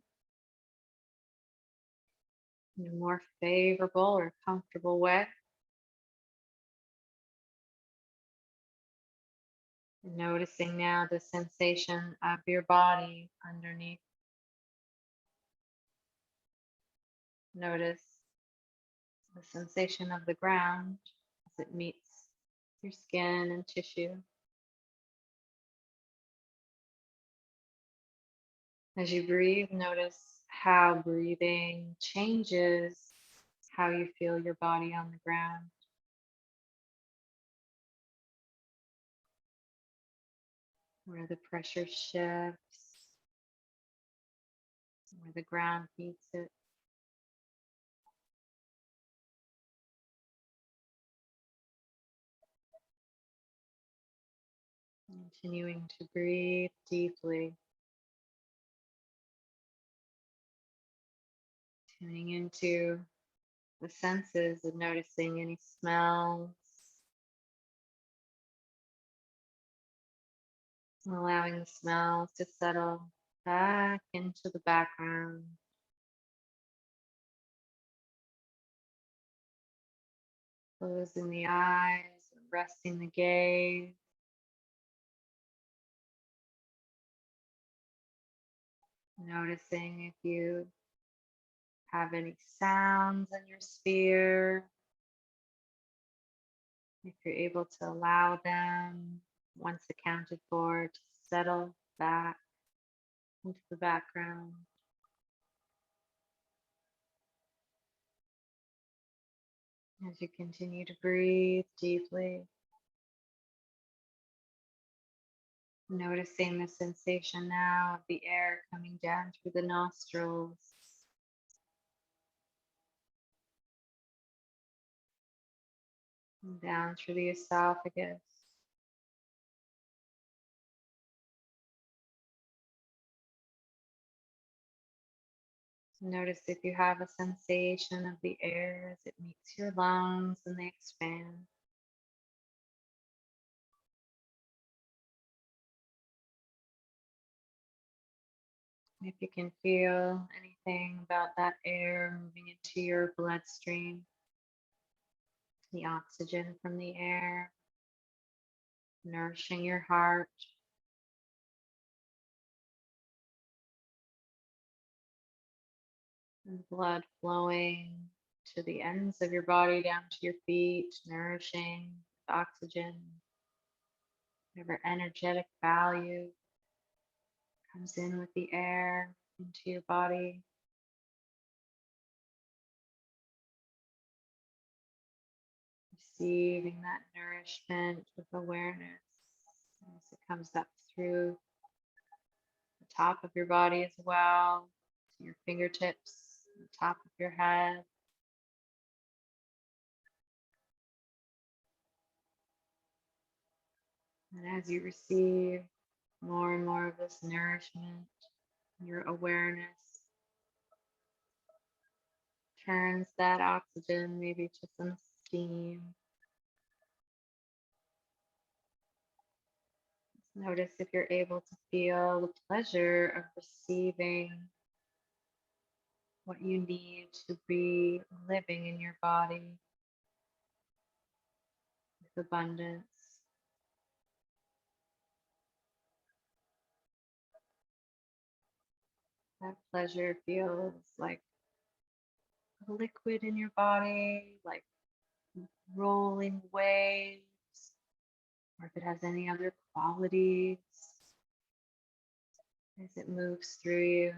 in a more favorable or comfortable way. And noticing now the sensation of your body underneath. Notice the sensation of the ground as it meets your skin and tissue. As you breathe, notice how breathing changes how you feel your body on the ground. Where the pressure shifts, where the ground meets it. Continuing to breathe deeply, tuning into the senses of noticing any smells, allowing the smells to settle back into the background. Closing the eyes, resting the gaze. Noticing if you have any sounds in your sphere, if you're able to allow them, once accounted for, to settle back into the background. As you continue to breathe deeply, noticing the sensation now of the air coming down through the nostrils, and down through the esophagus. Notice if you have a sensation of the air as it meets your lungs and they expand. If you can feel anything about that air moving into your bloodstream, the oxygen from the air, nourishing your heart, and blood flowing to the ends of your body down to your feet, nourishing with oxygen, whatever energetic value comes in with the air into your body. Receiving that nourishment with awareness as it comes up through the top of your body as well, to your fingertips, the top of your head. And as you receive more and more of this nourishment, your awareness turns that oxygen maybe to some steam. Notice if you're able to feel the pleasure of receiving what you need to be living in your body with abundance. That pleasure feels like a liquid in your body, like rolling waves, or if it has any other qualities as it moves through you.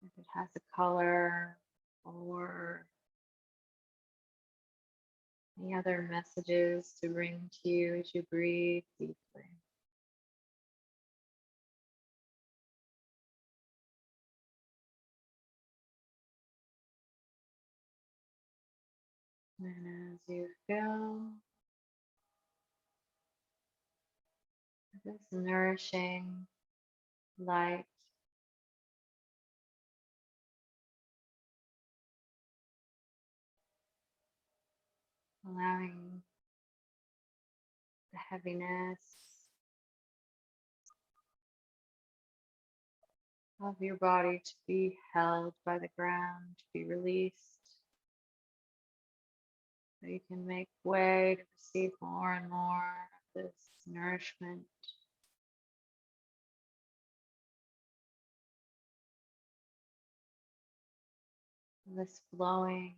If it has a color or any other messages to bring to you as you breathe deeply. And as you fill this nourishing light, allowing the heaviness of your body to be held by the ground, to be released, so you can make way to receive more and more of this nourishment. This flowing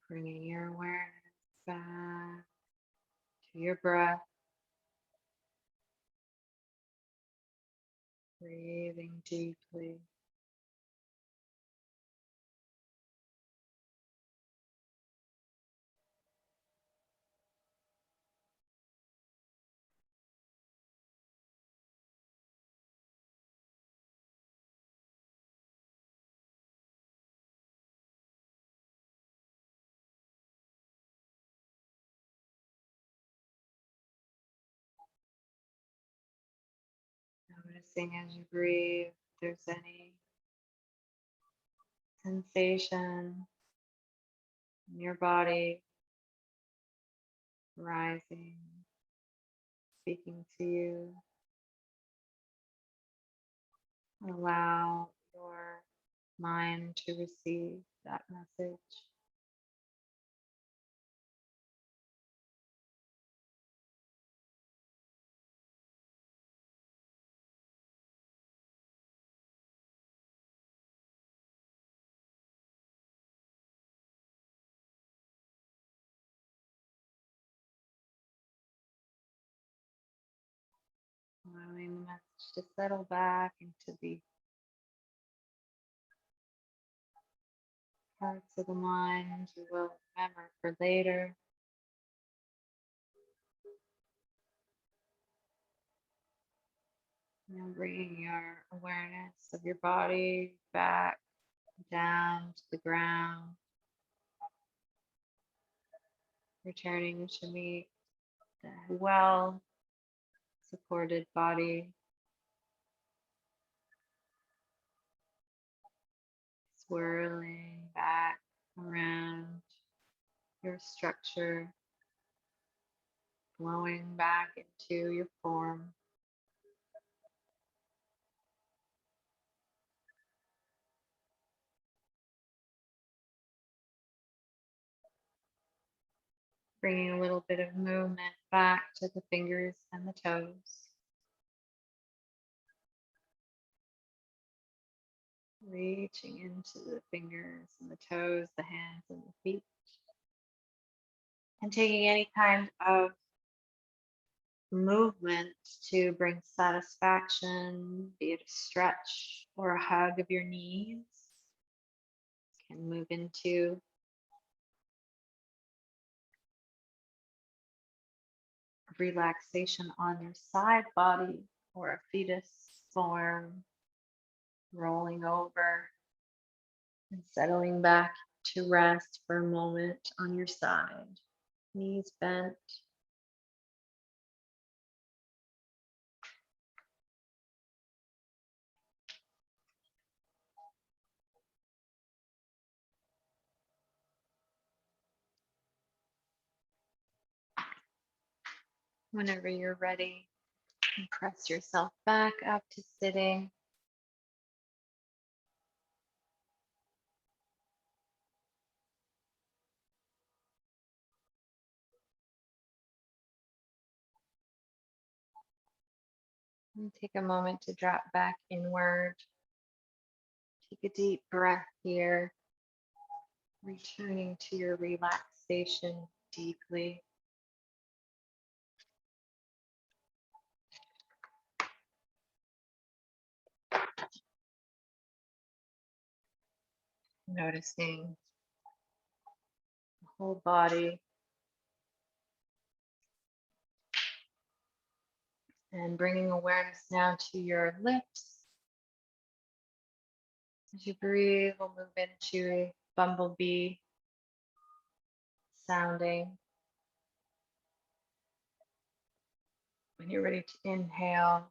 Bringing your awareness back to your breath. Breathing deeply. Noticing as you breathe if there's any sensation in your body rising, speaking to you. Allow your mind to receive that message. Allowing the message to settle back into the parts of the mind you will remember for later. Now bringing your awareness of your body back down to the ground, returning to meet the well supported body, swirling back around your structure, flowing back into your form. Bringing a little bit of movement back to the fingers and the toes. Reaching into the fingers and the toes, the hands and the feet. And taking any kind of movement to bring satisfaction, be it a stretch or a hug of your knees. Can move into relaxation on your side body or a fetus form, rolling over and settling back to rest for a moment on your side, knees bent. Whenever you're ready, press yourself back up to sitting. And take a moment to drop back inward. Take a deep breath here, returning to your relaxation deeply. Noticing the whole body and bringing awareness now to your lips. As you breathe, we'll move into a bumblebee sounding. When you're ready to inhale,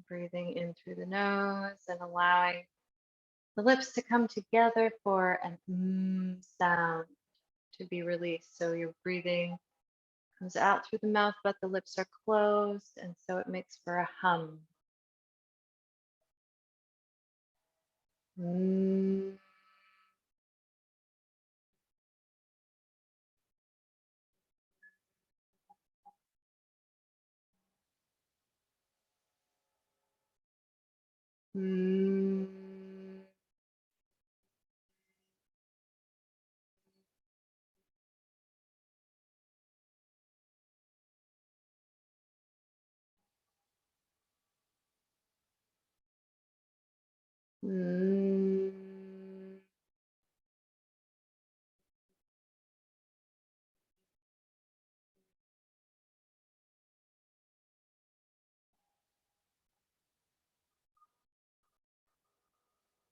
breathing in through the nose and allowing the lips to come together for an sound to be released. So your breathing comes out through the mouth, but the lips are closed, and so it makes for a hum. Mm. Mm. Mm.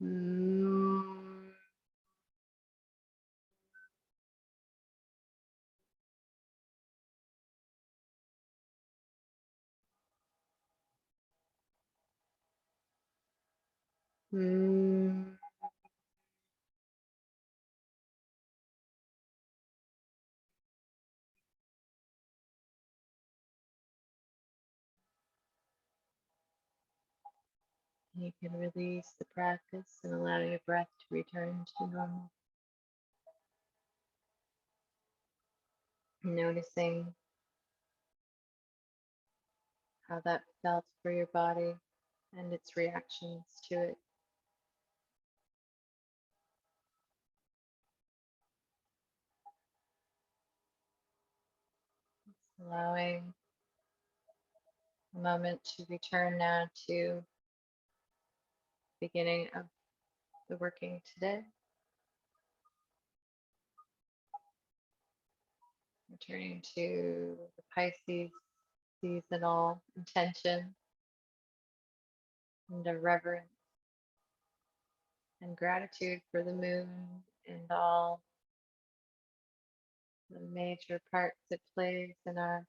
Mm. Mm. You can release the practice and allow your breath to return to normal. Noticing how that felt for your body and its reactions to it. Allowing a moment to return now to the beginning of the working today. Returning to the Pisces seasonal intention and a reverence and gratitude for the moon and all the major parts it plays in our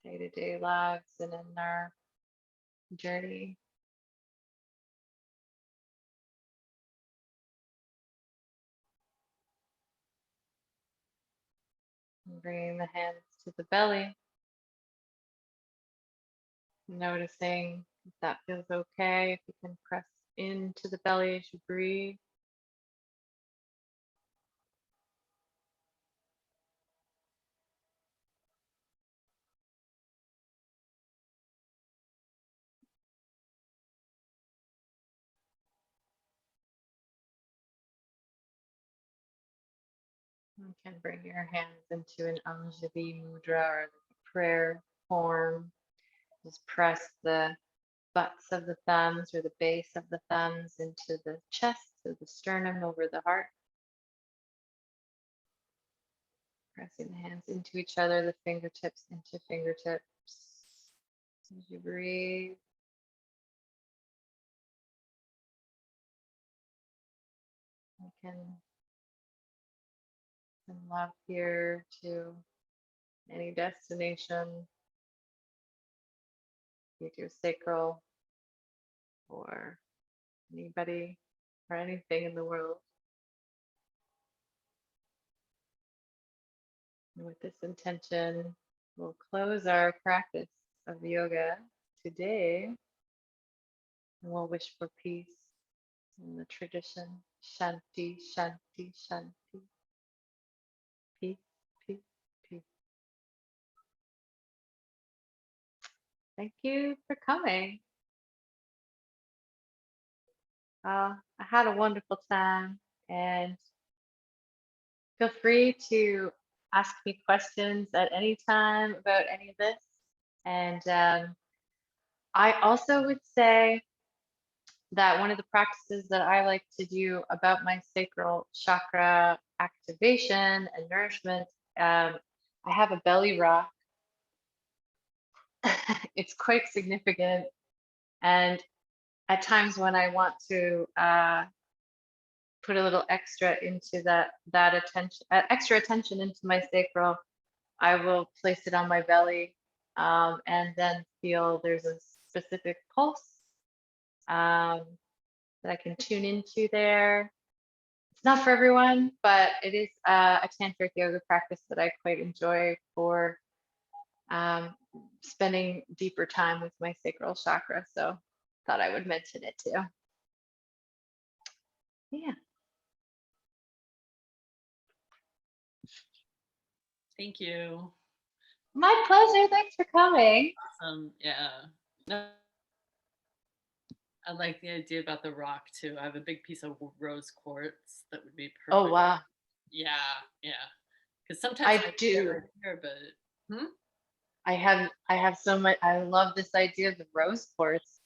day-to-day lives and in our journey. And bringing the hands to the belly, noticing if that feels okay, if you can press into the belly as you breathe. You can bring your hands into an Anjali mudra or prayer form. Just press the butts of the thumbs or the base of the thumbs into the chest, so the sternum over the heart. Pressing the hands into each other, the fingertips into fingertips. As you breathe, you can send love here to any destination, be it your sacral or anybody or anything in the world. And with this intention, we'll close our practice of yoga today. And we'll wish for peace in the tradition. Shanti, Shanti, Shanti. Peace, peace, peace. Thank you for coming. I had a wonderful time, and feel free to ask me questions at any time about any of this. And I also would say that one of the practices that I like to do about my sacral chakra activation and nourishment, I have a belly rock. It's quite significant. And at times when I want to put a little extra into that attention, extra attention into my sacral, I will place it on my belly and then feel there's a specific pulse that I can tune into there. It's not for everyone, but it is a tantric yoga practice that I quite enjoy for spending deeper time with my sacral chakra. So thought I would mention it too. Yeah. Thank you. My pleasure. Thanks for coming. Awesome. Yeah. No, I like the idea about the rock too. I have a big piece of rose quartz that would be perfect. Oh, wow. Yeah, yeah. Because sometimes I do. Here, but I have so much. I love this idea of the rose quartz.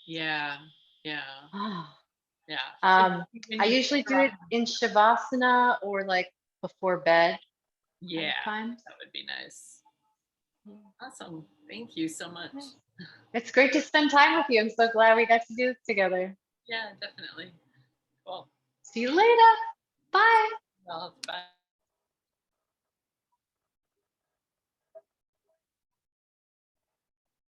yeah, yeah. Ah, Yeah. I usually do it in Shavasana or like before bed. Yeah, Times. that would be nice. Awesome. Thank you so much. It's great to spend time with you. I'm so glad we got to do this together. Yeah, definitely. Cool. See you later. Bye. Well, bye.